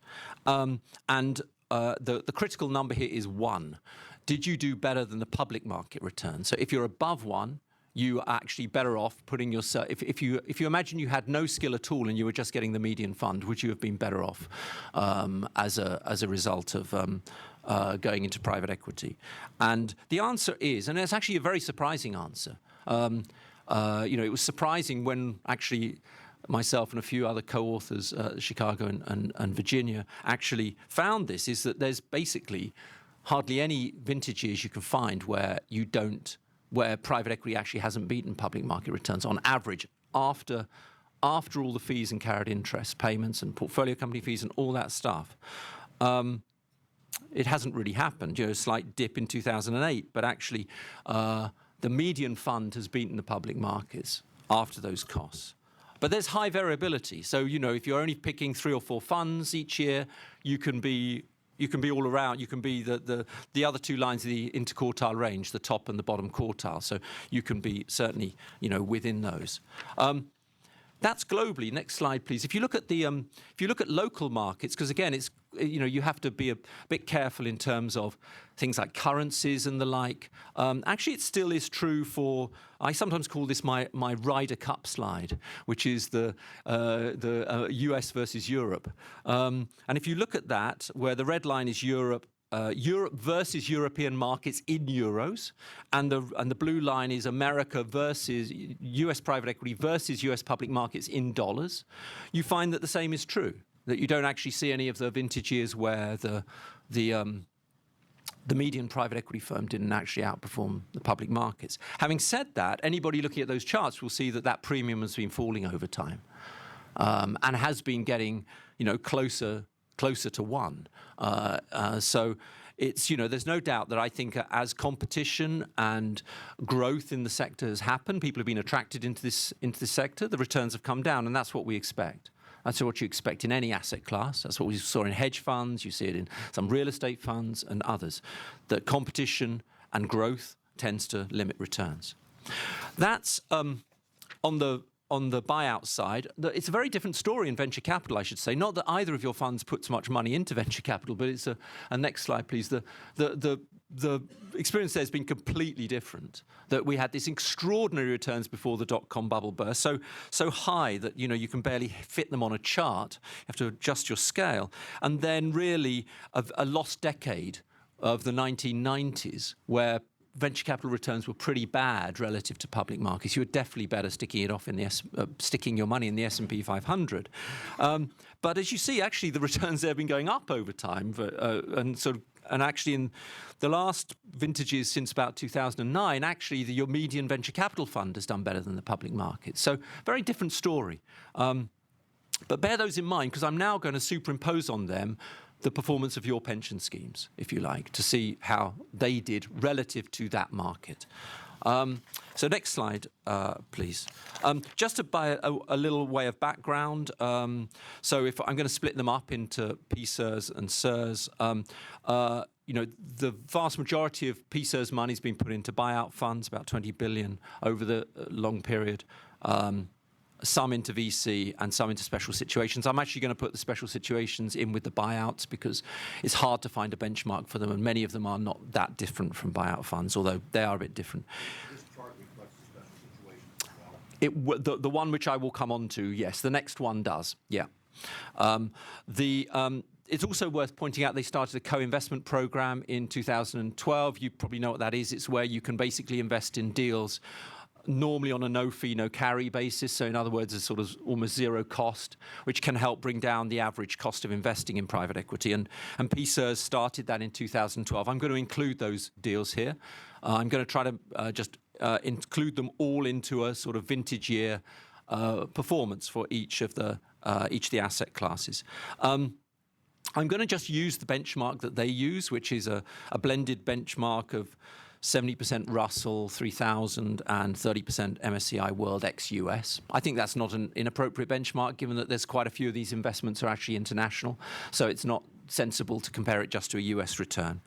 The critical number here is 1. Did you do better than the public market return? So if you're above 1, you are actually better off putting yourself. If you imagine you had no skill at all and you were just getting the median fund, would you have been better off as a result of going into private equity? And the answer is, and it's actually a very surprising answer. It was surprising when actually myself and a few other co-authors, Chicago and Virginia, actually found this, is that there's basically hardly any vintage years you can find where private equity actually hasn't beaten public market returns on average after all the fees and carried interest payments and portfolio company fees and all that stuff. It hasn't really happened. A slight dip in 2008, but actually the median fund has beaten the public markets after those costs. But there's high variability. So, if you're only picking 3 or 4 funds each year, you can be all around. You can be the other 2 lines of the interquartile range, the top and the bottom quartile. So you can be certainly, within those. That's globally. Next slide, please. If you look at local markets, because again, it's you have to be a bit careful in terms of things like currencies and the like. Actually, it still is true for. I sometimes call this my Ryder Cup slide, which is the US versus Europe. And if you look at that, where the red line is Europe. Europe versus European markets in euros, and the blue line is America versus US private equity versus US public markets in dollars. You find that the same is true, that you don't actually see any of the vintage years where the median private equity firm didn't actually outperform the public markets. Having said that, anybody looking at those charts will see that premium has been falling over time, and has been getting closer to 1. So it's, there's no doubt that I think as competition and growth in the sector has happened, people have been attracted into this sector, the returns have come down, and that's what we expect. That's what you expect in any asset class. That's what we saw in hedge funds. You see it in some real estate funds and others, that competition and growth tends to limit returns. That's on the buyout side. It's a very different story in venture capital, I should say. Not that either of your funds puts much money into venture capital, but it's a next slide, please. The experience there has been completely different. That we had these extraordinary returns before the dot-com bubble burst, so high that you can barely fit them on a chart. You have to adjust your scale, and then really a lost decade of the 1990s, where venture capital returns were pretty bad relative to public markets. You were definitely better sticking your money in the S&P 500. But as you see, actually, the returns there have been going up over time, and actually in the last vintages since about 2009, actually your median venture capital fund has done better than the public market. So very different story. But bear those in mind, because I'm now going to superimpose on them the performance of your pension schemes, if you like, to see how they did relative to that market. So next slide, please. Just by a little way of background. So if I'm going to split them up into PSERS and SERS, the vast majority of PSERS money has been put into buyout funds, about 20 billion over the long period. Some into VC and some into special situations. I'm actually going to put the special situations in with the buyouts because it's hard to find a benchmark for them, and many of them are not that different from buyout funds, although they are a bit different. This chart reflects the special situations as well. The one which I will come on to, yes. The next one does, yeah. It's also worth pointing out they started a co-investment program in 2012. You probably know what that is. It's where you can basically invest in deals normally on a no fee, no carry basis. So in other words, a sort of almost zero cost, which can help bring down the average cost of investing in private equity. And PSERS started that in 2012. I'm going to include those deals here. I'm going to try to just include them all into a sort of vintage year performance for each of the asset classes. I'm going to just use the benchmark that they use, which is a blended benchmark of 70% Russell 3000 and 30% MSCI World ex-US. I think that's not an inappropriate benchmark, given that there's quite a few of these investments are actually international, so it's not sensible to compare it just to a US return.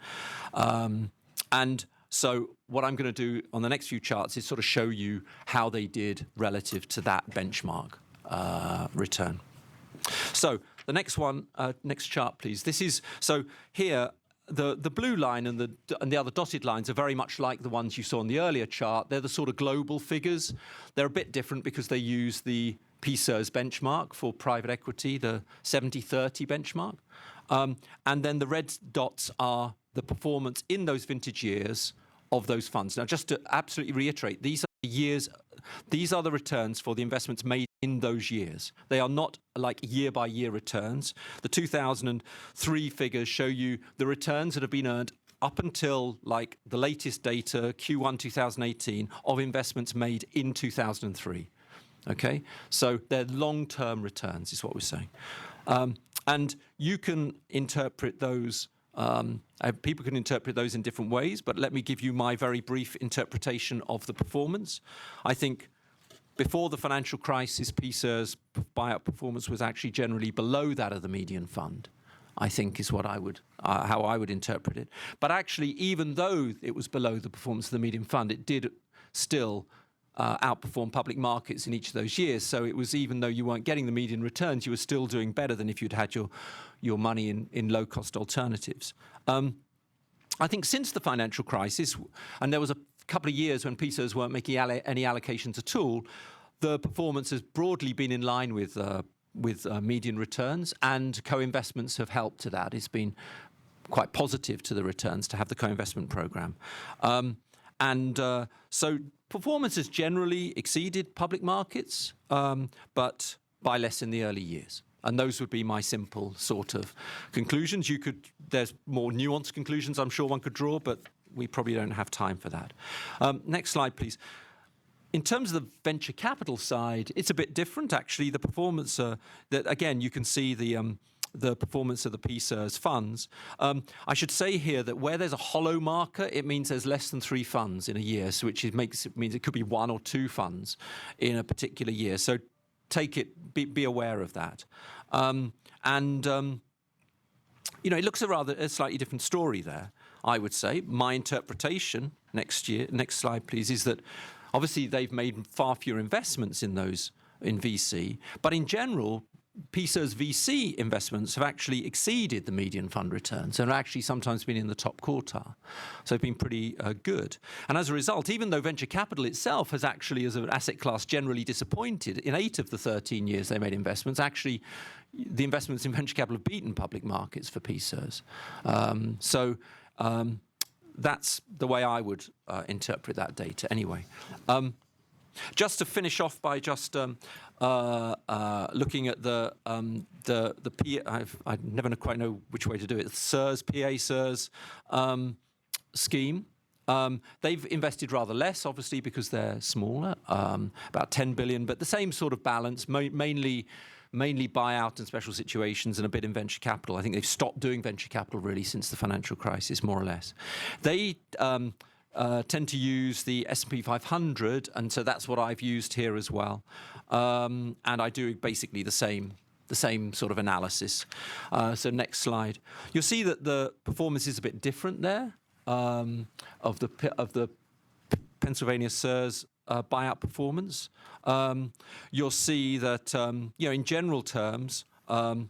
And so what I'm going to do on the next few charts is sort of show you how they did relative to that benchmark return. So the next one, next chart, please. This is, so here, the blue line and the other dotted lines are very much like the ones you saw in the earlier chart. They're the sort of global figures. They're a bit different because they use the PSERS benchmark for private equity, the 70-30 benchmark. And then the red dots are the performance in those vintage years of those funds. Now, just to absolutely reiterate, these are the years, these are the returns for the investments made in those years. They are not like year-by-year returns. The 2003 figures show you the returns that have been earned up until like the latest data, Q1 2018, of investments made in 2003. Okay? So they're long-term returns is what we're saying. And you can interpret those, people can interpret those in different ways, but let me give you my very brief interpretation of the performance. I think before the financial crisis, PSERS buyout performance was actually generally below that of the median fund, I think is what I would, how I would interpret it. But actually, even though it was below the performance of the median fund, it did still outperform public markets in each of those years. So it was, even though you weren't getting the median returns, you were still doing better than if you'd had your money in low-cost alternatives. I think since the financial crisis, and there was a couple of years when PSERS weren't making any allocations at all, the performance has broadly been in line with median returns, and co-investments have helped to that. It's been quite positive to the returns to have the co-investment program. So performance has generally exceeded public markets, but by less in the early years. And those would be my simple sort of conclusions. There's more nuanced conclusions I'm sure one could draw, but we probably don't have time for that. Next slide, please. In terms of the venture capital side, it's a bit different, actually. The performance, that again, you can see the performance of the PSERS funds. I should say here that where there's a hollow marker, it means there's less than 3 funds in a year, so which means it could be 1 or 2 funds in a particular year. So take it, be aware of that. You know, it looks a slightly different story there, I would say. My interpretation, next slide please, is that obviously they've made far fewer investments in VC, but in general, PSERS VC investments have actually exceeded the median fund returns and have actually sometimes been in the top quartile. So they've been pretty good. And as a result, even though venture capital itself has actually, as an asset class, generally disappointed, in 8 of the 13 years they made investments, actually the investments in venture capital have beaten public markets for PSERS. That's the way I would interpret that data anyway. Just to finish off by just looking at the I never quite know which way to do it. PA-SERS scheme. They've invested rather less, obviously, because they're smaller, about 10 billion, but the same sort of balance, mainly buyout and special situations and a bit in venture capital. I think they've stopped doing venture capital really since the financial crisis, more or less. They tend to use the S&P 500, and so that's what I've used here as well. And I do basically the same sort of analysis. So next slide. You'll see that the performance is a bit different there of the Pennsylvania SERS buyout performance. You'll see that in general terms, I'll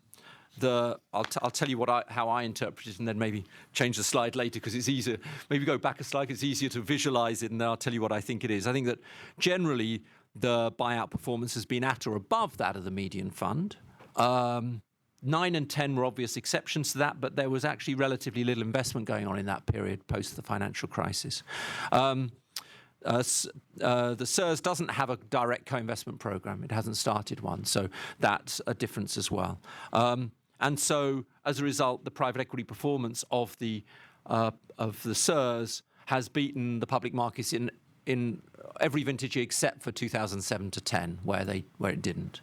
tell you how I interpret it, and then maybe change the slide later because it's easier. Maybe go back a slide. It's easier to visualize it, and then I'll tell you what I think it is. I think that generally the buyout performance has been at or above that of the median fund. 9 and 10 were obvious exceptions to that, but there was actually relatively little investment going on in that period post the financial crisis. the SIRS doesn't have a direct co-investment program. It hasn't started one, so that's a difference as well. And so, as a result, the private equity performance of the SIRS has beaten the public markets in every vintage year except for 2007 to 10, where it didn't.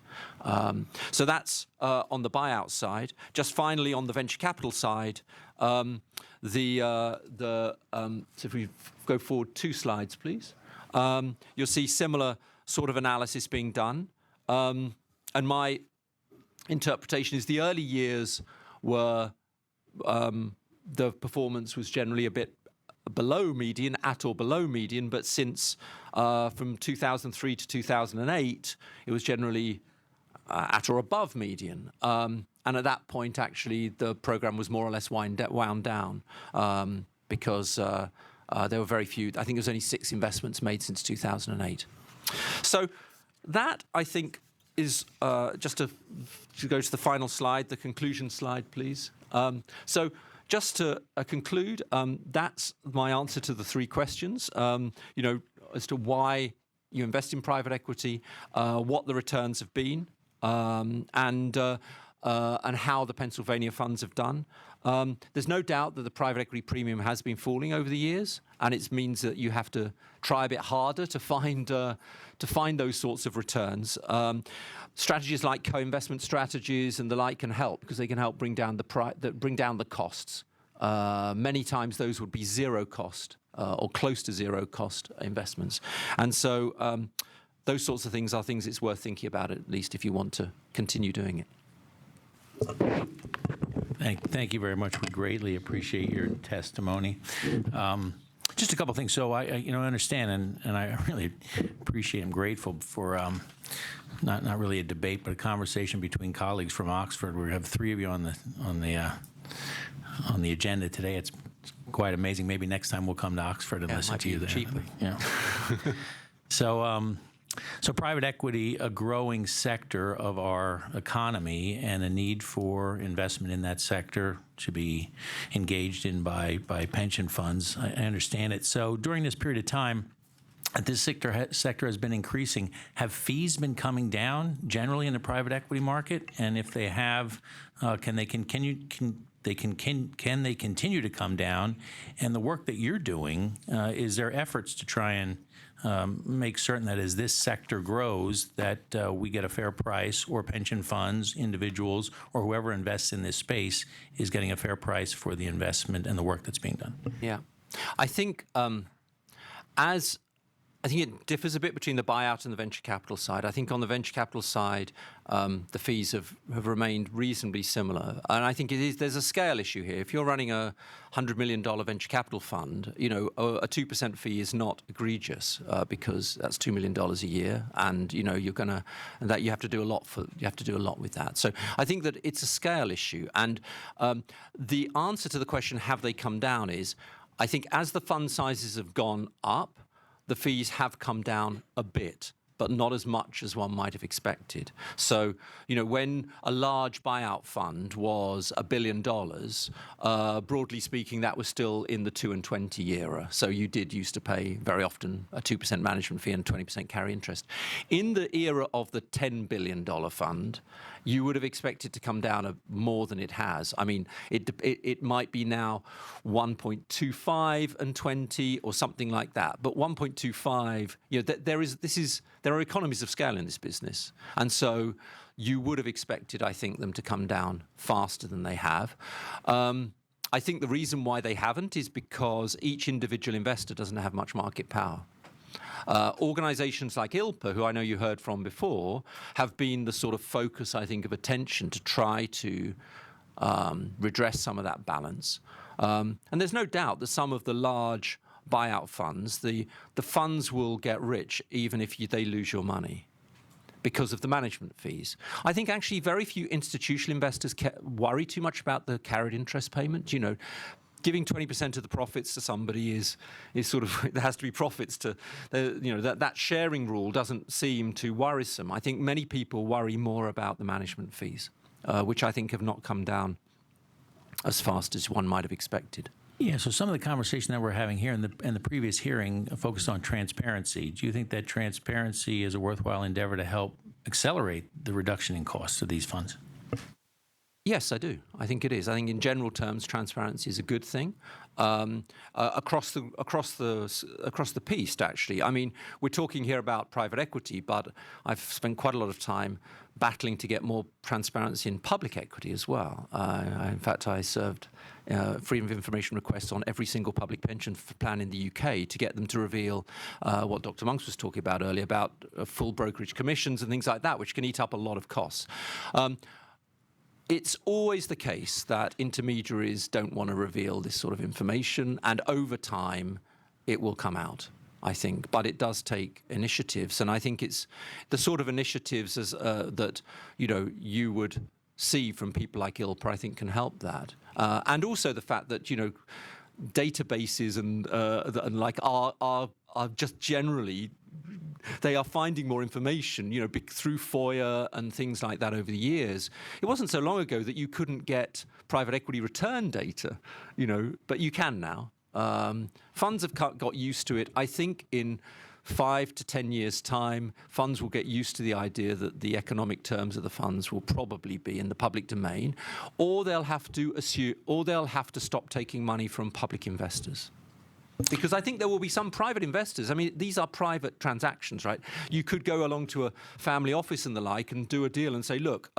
So that's on the buyout side. Just finally, on the venture capital side, so if we go forward 2 slides, please, you'll see similar sort of analysis being done. And my interpretation is the early years were the performance was generally a bit below median, at or below median, but since from 2003 to 2008, it was generally at or above median. And at that point, actually, the program was more or less wound down because there were very few. I think there was only 6 investments made since 2008. So that, I think, is just to go to the final slide, the conclusion slide, please. So just to conclude, that's my answer to the 3 questions, as to why you invest in private equity, what the returns have been, and how the Pennsylvania funds have done. There's no doubt that the private equity premium has been falling over the years, and it means that you have to try a bit harder to find those sorts of returns. Strategies like co-investment strategies and the like can help because they can help bring down the costs. Many times those would be zero cost or close to zero cost investments, and so those sorts of things are things it's worth thinking about, at least if you want to continue doing it. Thank you very much. We greatly appreciate your testimony. Just a couple things. So I understand, and I really appreciate. I'm grateful for not really a debate, but a conversation between colleagues from Oxford. We have 3 of you on the agenda today. It's quite amazing. Maybe next time we'll come to Oxford and listen to you there. Cheaply. Yeah. So private equity, a growing sector of our economy, and a need for investment in that sector to be engaged in by pension funds. I understand it. So during this period of time, this sector has been increasing. Have fees been coming down generally in the private equity market? And if they have, can they continue to come down? And the work that you're doing, is there efforts to try and make certain that as this sector grows, that we get a fair price, or pension funds, individuals, or whoever invests in this space is getting a fair price for the investment and the work that's being done? Yeah, I think I think it differs a bit between the buyout and the venture capital side. I think on the venture capital side, the fees have remained reasonably similar. And I think there's a scale issue here. If you're running a $100 million venture capital fund, a 2% fee is not egregious because that's $2 million a year, and you have to do a lot with that. So I think that it's a scale issue. And the answer to the question, have they come down, is I think as the fund sizes have gone up, the fees have come down a bit, but not as much as one might have expected. So, when a large buyout fund was $1 billion, broadly speaking, that was still in the 2 and 20 era. So you used to pay very often a 2% management fee and 20% carry interest. In the era of the $10 billion fund, you would have expected to come down more than it has. I mean, it might be now 1.25 and 20 or something like that. But 1.25, there are economies of scale in this business, and so you would have expected, I think, them to come down faster than they have. I think the reason why they haven't is because each individual investor doesn't have much market power. Organizations like ILPA, who I know you heard from before, have been the sort of focus, I think, of attention to try to redress some of that balance. And there's no doubt that some of the large buyout funds, the funds will get rich even if they lose your money because of the management fees. I think actually very few institutional investors worry too much about the carried interest payment. Giving 20% of the profits to somebody is sort of, there has to be profits to, that sharing rule doesn't seem too worrisome. I think many people worry more about the management fees, which I think have not come down as fast as one might have expected. Yeah, so some of the conversation that we're having here in the previous hearing focused on transparency. Do you think that transparency is a worthwhile endeavor to help accelerate the reduction in costs of these funds? Yes, I do. I think it is. I think in general terms, transparency is a good thing across the piece. Actually, I mean, we're talking here about private equity, but I've spent quite a lot of time battling to get more transparency in public equity as well. In fact, I served freedom of information requests on every single public pension plan in the UK to get them to reveal what Dr. Monks was talking about earlier about full brokerage commissions and things like that, which can eat up a lot of costs. It's always the case that intermediaries don't want to reveal this sort of information, and over time, it will come out, I think. But it does take initiatives, and I think it's the sort of initiatives that you would see from people like ILPA, I think, can help that, and also the fact that databases and like are just generally. They are finding more information, through FOIA and things like that over the years. It wasn't so long ago that you couldn't get private equity return data, but you can now. Funds have got used to it. I think in 5 to 10 years' time, funds will get used to the idea that the economic terms of the funds will probably be in the public domain, or they'll have to stop taking money from public investors. Because I think there will be some private investors. I mean, these are private transactions, right? You could go along to a family office and the like and do a deal and say, look,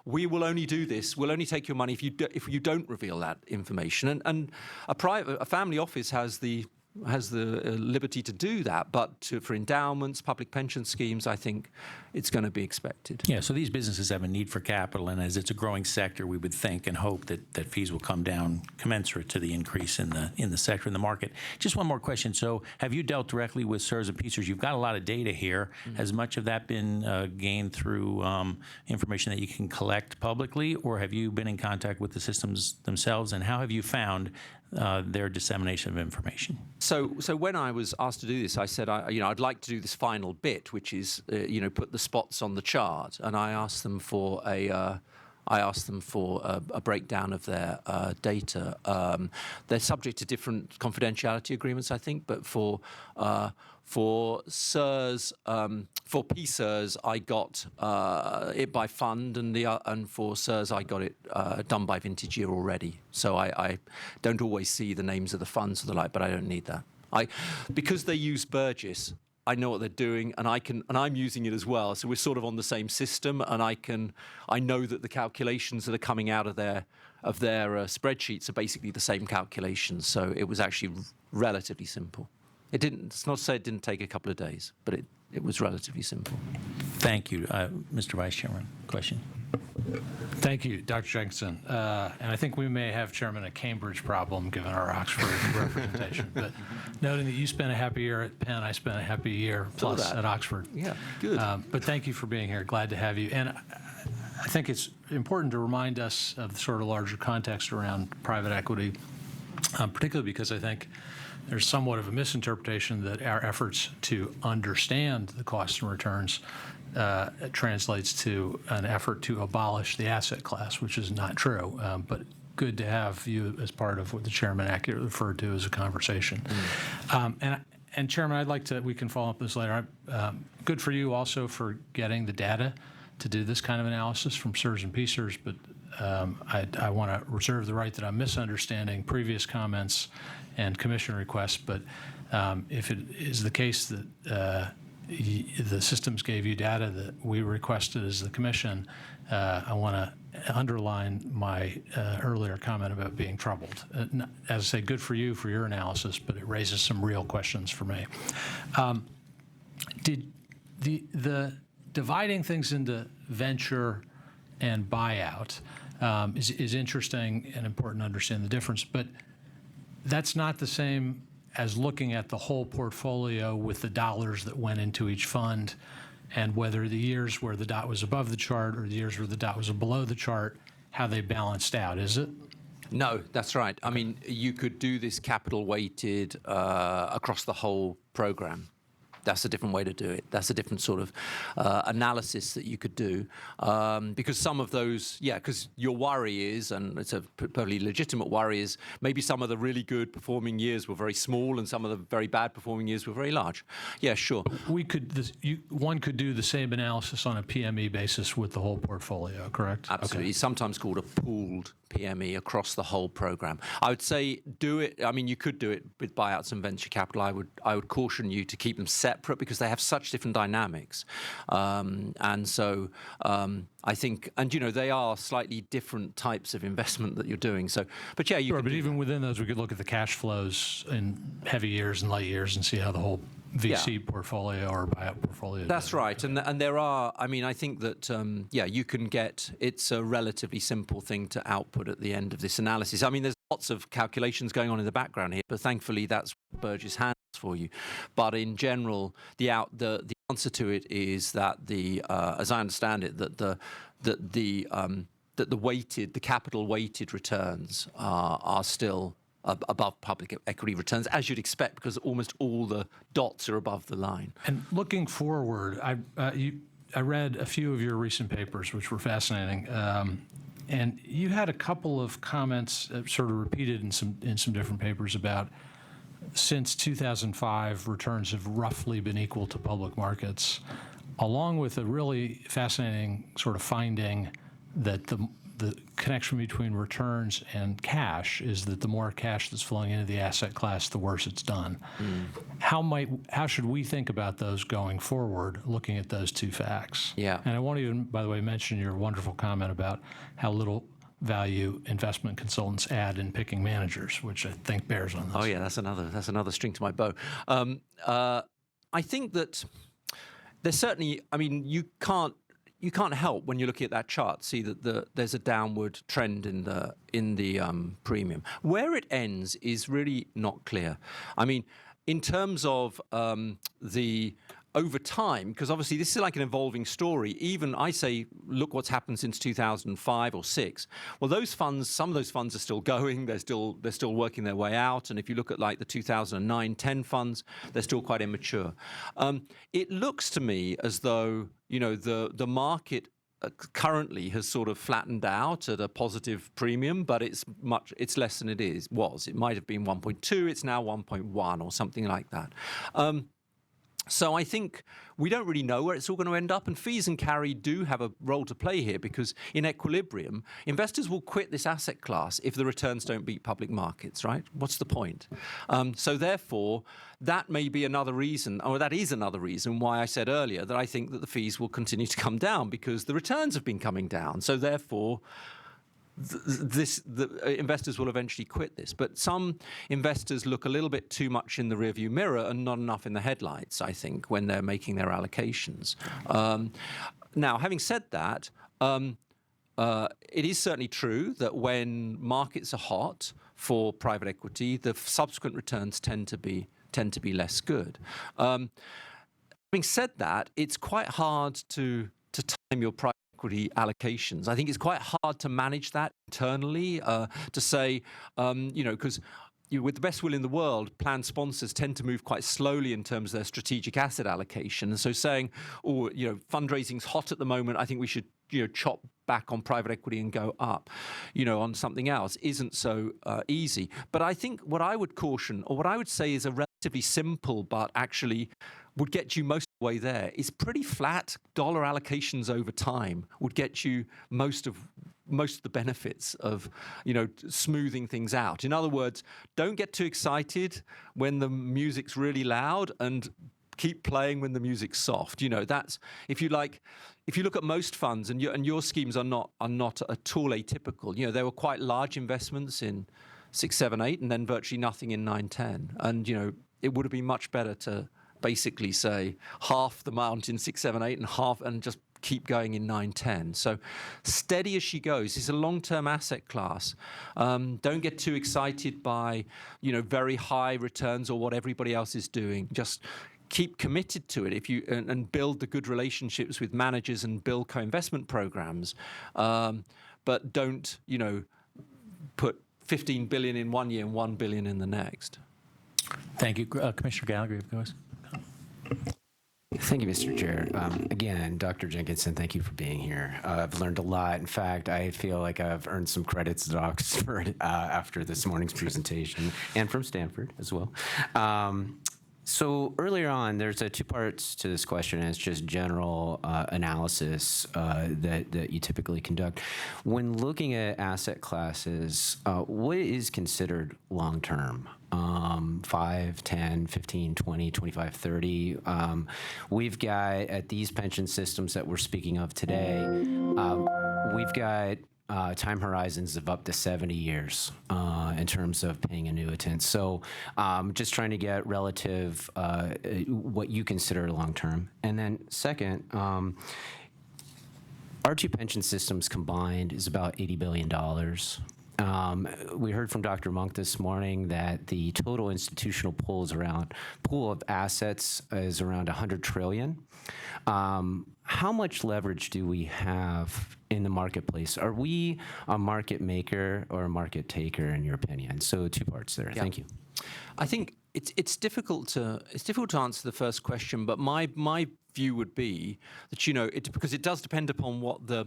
we will only do this. We'll only take your money if you don't reveal that information. And a family office has the liberty to do that, but for endowments, public pension schemes, I think it's going to be expected. Yeah, so these businesses have a need for capital, and as it's a growing sector, we would think and hope that fees will come down commensurate to the increase in the sector, in the market. Just one more question. So have you dealt directly with CSRS and PSRS? You've got a lot of data here. Mm-hmm. Has much of that been gained through information that you can collect publicly, or have you been in contact with the systems themselves, and how have you found their dissemination of information? So when I was asked to do this, I said, I'd like to do this final bit, which is, put the spots on the chart, and I asked them for a breakdown of their data. They're subject to different confidentiality agreements, I think, but for CSRS, for PSRS, I got it by fund, and for CSRS, I got it done by vintage year already. So I don't always see the names of the funds or the like, but I don't need that. Because they use Burgess, I know what they're doing, and I'm using it as well. So we're sort of on the same system, and I know that the calculations that are coming out of their spreadsheets are basically the same calculations. So it was actually relatively simple. It's not to say it didn't take a couple of days, but it was relatively simple. Thank you, Mr. Vice Chairman. Question. Thank you, Dr. Jenkinson. And I think we may have, Chairman, a Cambridge problem given our Oxford representation. But noting that you spent a happy year at Penn, I spent a happy year plus at Oxford. Yeah, good. But thank you for being here. Glad to have you. And I think it's important to remind us of the sort of larger context around private equity, particularly because I think there's somewhat of a misinterpretation that our efforts to understand the costs and returns translates to an effort to abolish the asset class, which is not true. But good to have you as part of what the chairman accurately referred to as a conversation. And Chairman, I'd like to, we can follow up this later. Good for you also for getting the data to do this kind of analysis from CSRS and PSRS, but I want to reserve the right that I'm misunderstanding previous comments and commission requests, but if it is the case that the systems gave you data that we requested as the commission, I want to underline my earlier comment about being troubled. As I say, good for you for your analysis, but it raises some real questions for me. Did the dividing things into venture and buyout is interesting and important to understand the difference, but that's not the same as looking at the whole portfolio with the dollars that went into each fund and whether the years where the dot was above the chart or the years where the dot was below the chart, how they balanced out, is it? No, that's right. I mean, you could do this capital weighted across the whole program. That's a different way to do it. That's a different sort of analysis that you could do. Because some of those, because your worry is, and it's a perfectly legitimate worry, is maybe some of the really good performing years were very small and some of the very bad performing years were very large. Yeah, sure. One could do the same analysis on a PME basis with the whole portfolio, correct? Absolutely. Okay. It's sometimes called a pooled PME across the whole program. I would say do it. I mean, you could do it with buyouts and venture capital. I would caution you to keep them separate because they have such different dynamics. And so I think, and they are slightly different types of investment that you're doing. So, but yeah, you Sure, can but do even within those, we could look at the cash flows in heavy years and light years and see how the whole VC portfolio or buyout portfolio. That's right, and there are. I mean, I think that you can get. It's a relatively simple thing to output at the end of this analysis. I mean, there's lots of calculations going on in the background here, but thankfully that's what Burgess handles for you. But in general, the answer to it is that as I understand it, that the capital weighted returns are still above public equity returns, as you'd expect, because almost all the dots are above the line. And looking forward, I read a few of your recent papers, which were fascinating, and you had a couple of comments sort of repeated in some different papers about since 2005, returns have roughly been equal to public markets, along with a really fascinating sort of finding that the connection between returns and cash is that the more cash that's flowing into the asset class, the worse it's done. How should we think about those going forward, looking at those two facts? Yeah. And I won't even, by the way, mention your wonderful comment about how little value investment consultants add in picking managers, which I think bears on this. Oh yeah, that's another string to my bow. I think that there's certainly. I mean, you can't help when you're looking at that chart see that there's a downward trend in the premium. Where it ends is really not clear. I mean, in terms of the over time, because obviously this is like an evolving story. Even I say, look what's happened since 2005 or 6. Well, those funds, some of those funds are still going. They're still working their way out. And if you look at like the 2009-10 funds, they're still quite immature. It looks to me as though the market currently has sort of flattened out at a positive premium, but it's less than it was. It might have been 1.2. It's now 1.1 or something like that. So I think we don't really know where it's all going to end up, and fees and carry do have a role to play here because in equilibrium, investors will quit this asset class if the returns don't beat public markets, right? What's the point? So therefore, that may be another reason, or that is another reason why I said earlier that I think that the fees will continue to come down because the returns have been coming down. So therefore, the investors will eventually quit this. But some investors look a little bit too much in the rearview mirror and not enough in the headlights, I think, when they're making their allocations. Now, having said that, it is certainly true that when markets are hot for private equity, the subsequent returns tend to be less good. Having said that, it's quite hard to time your private equity allocations. I think it's quite hard to manage that internally, to say, because with the best will in the world, plan sponsors tend to move quite slowly in terms of their strategic asset allocation. And so saying, fundraising's hot at the moment, I think we should, chop back on private equity and go up, on something else isn't so easy. But I think what I would caution, or what I would say is a relatively simple, but actually would get you most of the way there, is pretty flat dollar allocations over time would get you most of the benefits of, smoothing things out. In other words, don't get too excited when the music's really loud and keep playing when the music's soft. That's, if you look at most funds, and your schemes are not at all atypical. There were quite large investments in 6, 7, 8, and then virtually nothing in 9, 10. And it would have been much better to basically say half the amount in 6, 7, 8, and half, and just keep going in 9, 10. So steady as she goes. It's a long-term asset class. Don't get too excited by very high returns or what everybody else is doing. Just keep committed to it and build the good relationships with managers and build co-investment programs. But don't put 15 billion in one year and 1 billion in the next. Thank you. Commissioner Gallagher, of course. Thank you, Mr. Chair. Again, Dr. Jenkinson, thank you for being here. I've learned a lot. In fact, I feel like I've earned some credits at Oxford after this morning's presentation, and from Stanford as well. So earlier on, there's two parts to this question, and it's just general analysis that you typically conduct. When looking at asset classes, what is considered long-term? 5, 10, 15, 20, 25, 30. We've got, at these pension systems that we're speaking of today, we've got time horizons of up to 70 years in terms of paying annuitants. So just trying to get relative what you consider long-term. And then second, our two pension systems combined is about $80 billion. We heard from Dr. Monk this morning that the total institutional pool of assets is around 100 trillion. How much leverage do we have in the marketplace? Are we a market maker or a market taker, in your opinion? So two parts there. Yeah. Thank you. I think it's difficult to answer the first question, but my view would be that because it does depend upon what the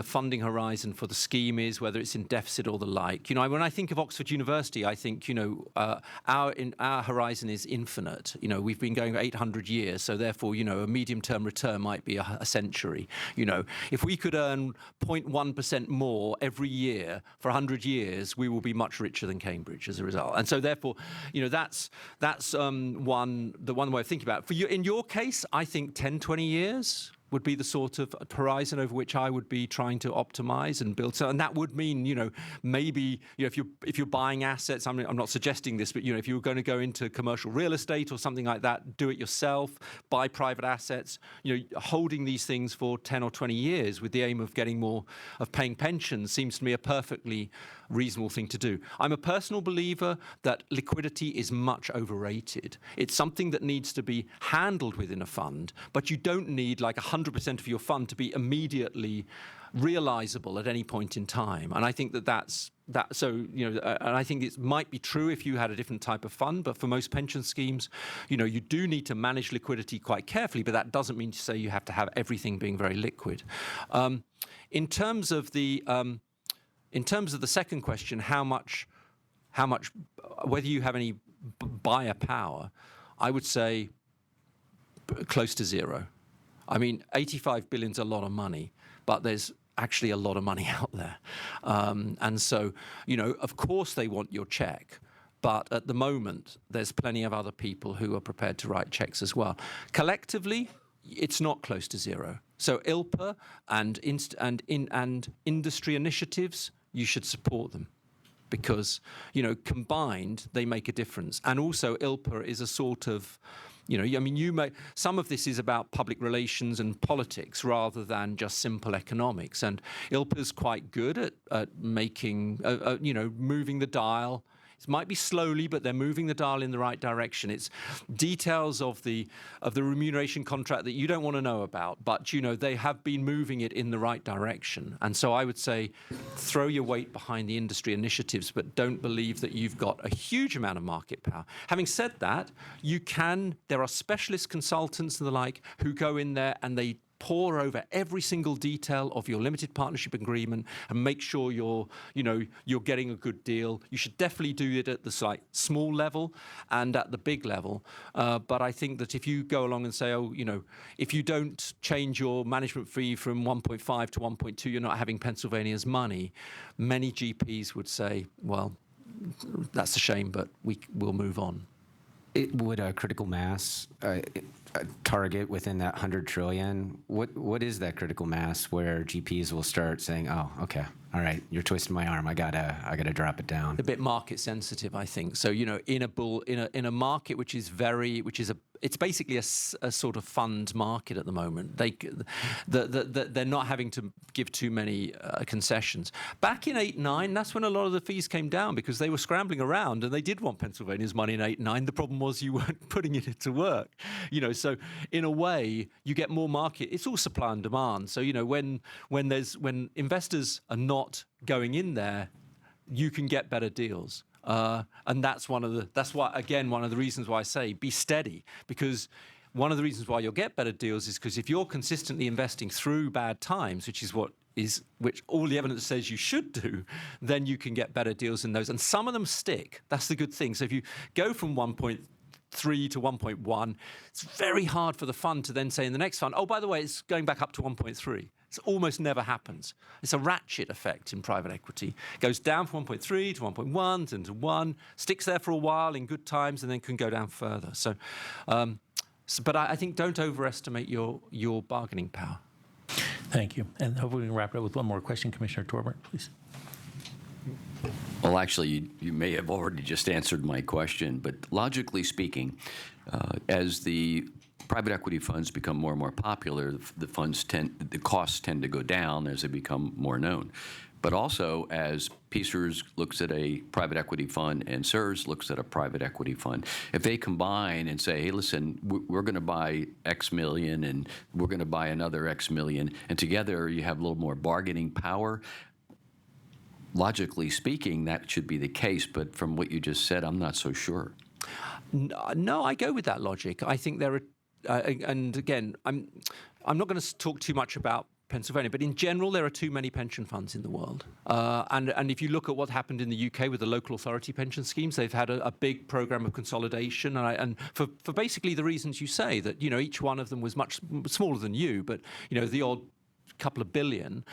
funding horizon for the scheme is, whether it's in deficit or the like. When I think of Oxford University, I think our horizon is infinite. We've been going 800 years, so therefore a medium-term return might be a century. If we could earn 0.1% more every year for 100 years, we will be much richer than Cambridge as a result. And so therefore, that's one way of thinking about it. For you, in your case, I think 10, 20 years would be the sort of horizon over which I would be trying to optimize and build. So, and that would mean, maybe, if you're buying assets, I'm not suggesting this, but if you were going to go into commercial real estate or something like that, do it yourself, buy private assets, holding these things for 10 or 20 years with the aim of getting more, of paying pensions seems to me a perfectly reasonable thing to do. I'm a personal believer that liquidity is much overrated. It's something that needs to be handled within a fund, but you don't need like 100% of your fund to be immediately realizable at any point in time. And I think that's so, and I think it might be true if you had a different type of fund, but for most pension schemes, you do need to manage liquidity quite carefully, but that doesn't mean to say you have to have everything being very liquid. In terms of the second question, how much, whether you have any buyer power, I would say close to zero. I mean, 85 billion is a lot of money, but there's actually a lot of money out there. And so, of course they want your check, but at the moment, there's plenty of other people who are prepared to write checks as well. Collectively, it's not close to zero. So ILPA and industry initiatives, you should support them because, combined, they make a difference. And also ILPA is a sort of, some of this is about public relations and politics rather than just simple economics. And ILPA is quite good at making, moving the dial. It might be slowly, but they're moving the dial in the right direction. It's details of the remuneration contract that you don't want to know about, but they have been moving it in the right direction. And so I would say throw your weight behind the industry initiatives, but don't believe that you've got a huge amount of market power. Having said that, there are specialist consultants and the like who go in there and they pore over every single detail of your limited partnership agreement and make sure you're getting a good deal. You should definitely do it at the small level and at the big level. But I think that if you go along and say, if you don't change your management fee from 1.5 to 1.2, you're not having Pennsylvania's money. Many GPs would say, well, that's a shame, but we'll move on. Would a critical mass target within that 100 trillion? What is that critical mass where GPs will start saying, "Oh, okay, all right, you're twisting my arm. I gotta drop it down." A bit market sensitive, I think. So in a market it's basically a sort of fund market at the moment. They're not having to give too many concessions. Back in 8-9, that's when a lot of the fees came down because they were scrambling around and they did want Pennsylvania's money in 8-9. The problem was you weren't putting it to work. So in a way you get more market. It's all supply and demand. So when investors are not going in there, you can get better deals. And that's one of the reasons why I say be steady, because one of the reasons why you'll get better deals is because if you're consistently investing through bad times, which all the evidence says you should do, then you can get better deals in those. And some of them stick. That's the good thing. So if you go from 1.3 to 1.1, it's very hard for the fund to then say in the next fund, oh, by the way, it's going back up to 1.3. It almost never happens. It's a ratchet effect in private equity. It goes down from 1.3 to 1.1, then to 1, sticks there for a while in good times, and then can go down further. But I think don't overestimate your bargaining power. Thank you. And hopefully we can wrap it up with one more question. Commissioner Torbert, please. Well, actually, you may have already just answered my question, but logically speaking, as the private equity funds become more and more popular, the costs tend to go down as they become more known. But also, as PCERS looks at a private equity fund and CERS looks at a private equity fund, if they combine and say, hey, listen, we're going to buy X million and we're going to buy another X million, and together you have a little more bargaining power, logically speaking, that should be the case. But from what you just said, I'm not so sure. No, I go with that logic. I think there are, and again, I'm not going to talk too much about Pennsylvania, but in general, there are too many pension funds in the world. And if you look at what happened in the UK with the local authority pension schemes, they've had a big program of consolidation, and for basically the reasons you say, that each one of them was much smaller than you, but the odd couple of billion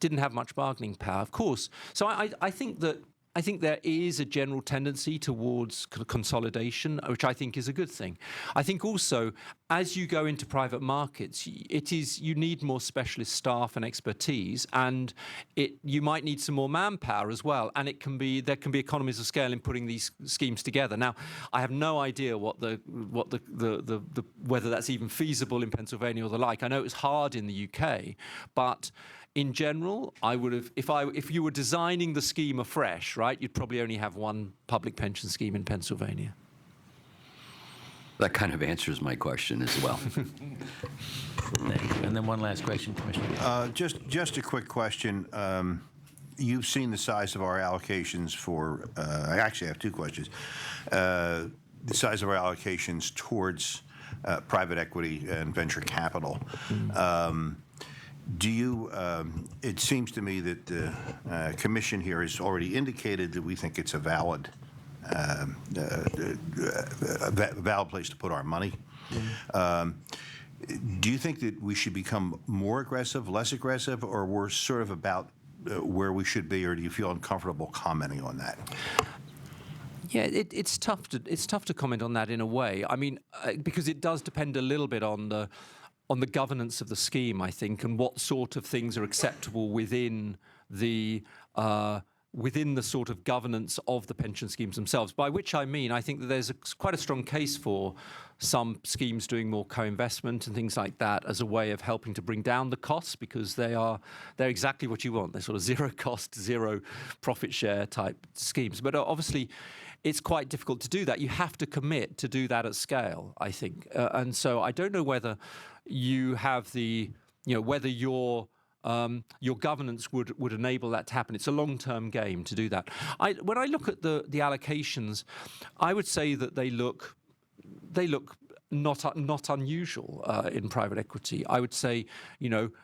didn't have much bargaining power, of course. So I think there is a general tendency towards consolidation, which I think is a good thing. I think also, as you go into private markets, you need more specialist staff and expertise, and you might need some more manpower as well. And there can be economies of scale in putting these schemes together. Now, I have no idea whether that's even feasible in Pennsylvania or the like. I know it was hard in the UK, but in general, I would have, if you were designing the scheme afresh, right, you'd probably only have one public pension scheme in Pennsylvania. That kind of answers my question as well. Thank you. And then one last question, Commissioner. Just a quick question. You've seen the size of our allocations for, I actually have two questions. The size of our allocations towards private equity and venture capital. It seems to me that the Commission here has already indicated that we think it's a valid place to put our money. Do you think that we should become more aggressive, less aggressive, or we're sort of about where we should be, or do you feel uncomfortable commenting on that? Yeah, it's tough to comment on that in a way. I mean, because it does depend a little bit on the governance of the scheme, I think, and what sort of things are acceptable within the sort of governance of the pension schemes themselves. By which I mean, I think that there's quite a strong case for some schemes doing more co-investment and things like that as a way of helping to bring down the costs, because they're exactly what you want. They're sort of zero cost, zero profit share type schemes. But obviously, it's quite difficult to do that. You have to commit to do that at scale, I think. And so I don't know whether you have whether your governance would enable that to happen. It's a long-term game to do that. When I look at the allocations, I would say that they look not unusual in private equity. I would say,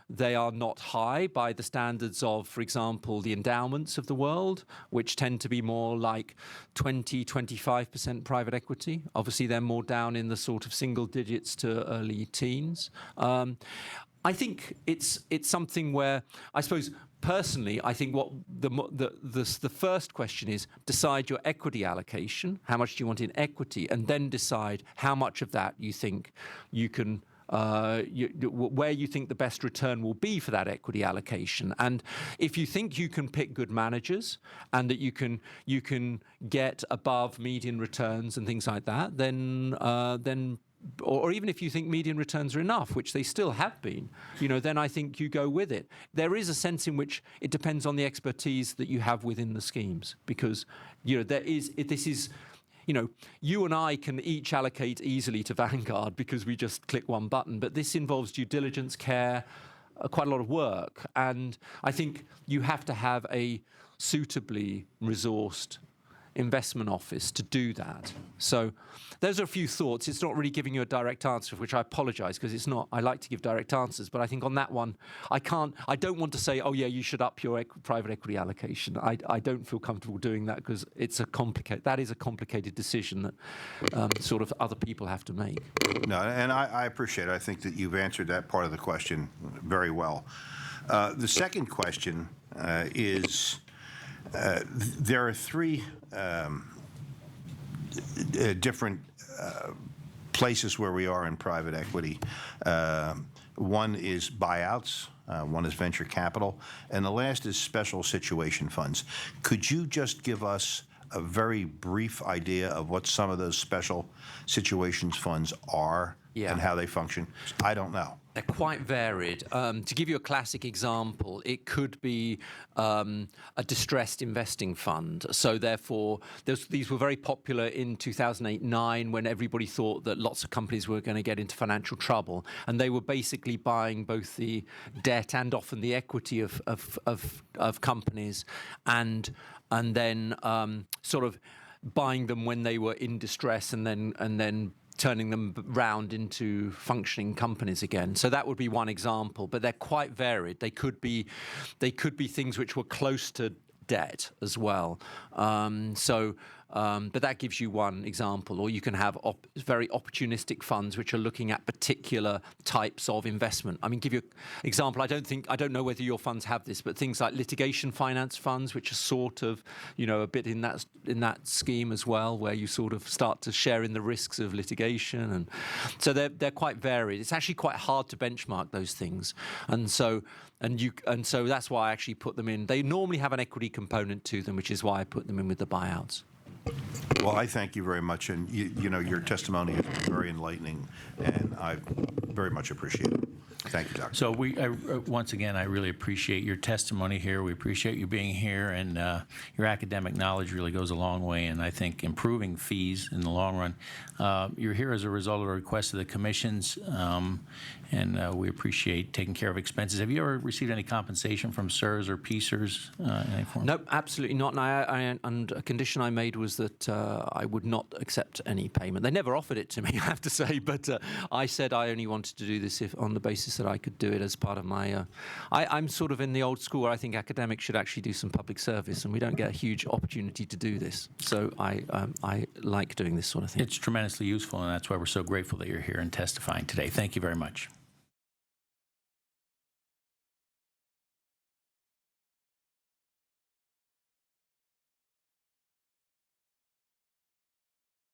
they are not high by the standards of, for example, the endowments of the world, which tend to be more like 20-25% private equity. Obviously, they're more down in the sort of single digits to early teens. I think it's something where, I suppose, personally, I think what the first question is, decide your equity allocation, how much do you want in equity, and then decide how much of that you think you can, where you think the best return will be for that equity allocation. And if you think you can pick good managers and that you can get above median returns and things like that, then or even if you think median returns are enough, which they still have been, then I think you go with it. There is a sense in which it depends on the expertise that you have within the schemes, because, you and I can each allocate easily to Vanguard because we just click one button, but this involves due diligence, care, quite a lot of work. And I think you have to have a suitably resourced investment office to do that. So those are a few thoughts. It's not really giving you a direct answer, for which I apologize, because it's not. I like to give direct answers, but I think on that one, I don't want to say, oh yeah, you should up your private equity allocation. I don't feel comfortable doing that, because that is a complicated decision that sort of other people have to make. No, and I appreciate it. I think that you've answered that part of the question very well. The second question is, there are three different places where we are in private equity. One is buyouts, one is venture capital, and the last is special situation funds. Could you just give us a very brief idea of what some of those special situations funds are and how they function? I don't know. They're quite varied. To give you a classic example, it could be a distressed investing fund. So therefore, these were very popular in 2008-9 when everybody thought that lots of companies were going to get into financial trouble. And they were basically buying both the debt and often the equity of companies and then sort of buying them when they were in distress and then turning them round into functioning companies again. So that would be one example, but they're quite varied. They could be things which were close to debt as well. But that gives you one example. Or you can have very opportunistic funds which are looking at particular types of investment. I mean, give you an example. I don't know whether your funds have this, but things like litigation finance funds, which are sort of, a bit in that scheme as well, where you sort of start to share in the risks of litigation, and so they're quite varied. It's actually quite hard to benchmark those things, and so that's why I actually put them in. They normally have an equity component to them, which is why I put them in with the buyouts. Well, I thank you very much, and your testimony is very enlightening, and I very much appreciate it. Thank you, Doctor. So once again, I really appreciate your testimony here. We appreciate you being here, and your academic knowledge really goes a long way, and I think improving fees in the long run. You're here as a result of a request of the commissions, and we appreciate taking care of expenses. Have you ever received any compensation from CSRS or PSRS in any form? Nope, absolutely not. And a condition I made was that I would not accept any payment. They never offered it to me, I have to say, but I said I only wanted to do this on the basis that I could do it as part of my... I'm sort of in the old school where I think academics should actually do some public service, and we don't get a huge opportunity to do this. So I like doing this sort of thing. It's tremendously useful, and that's why we're so grateful that you're here and testifying today. Thank you very much.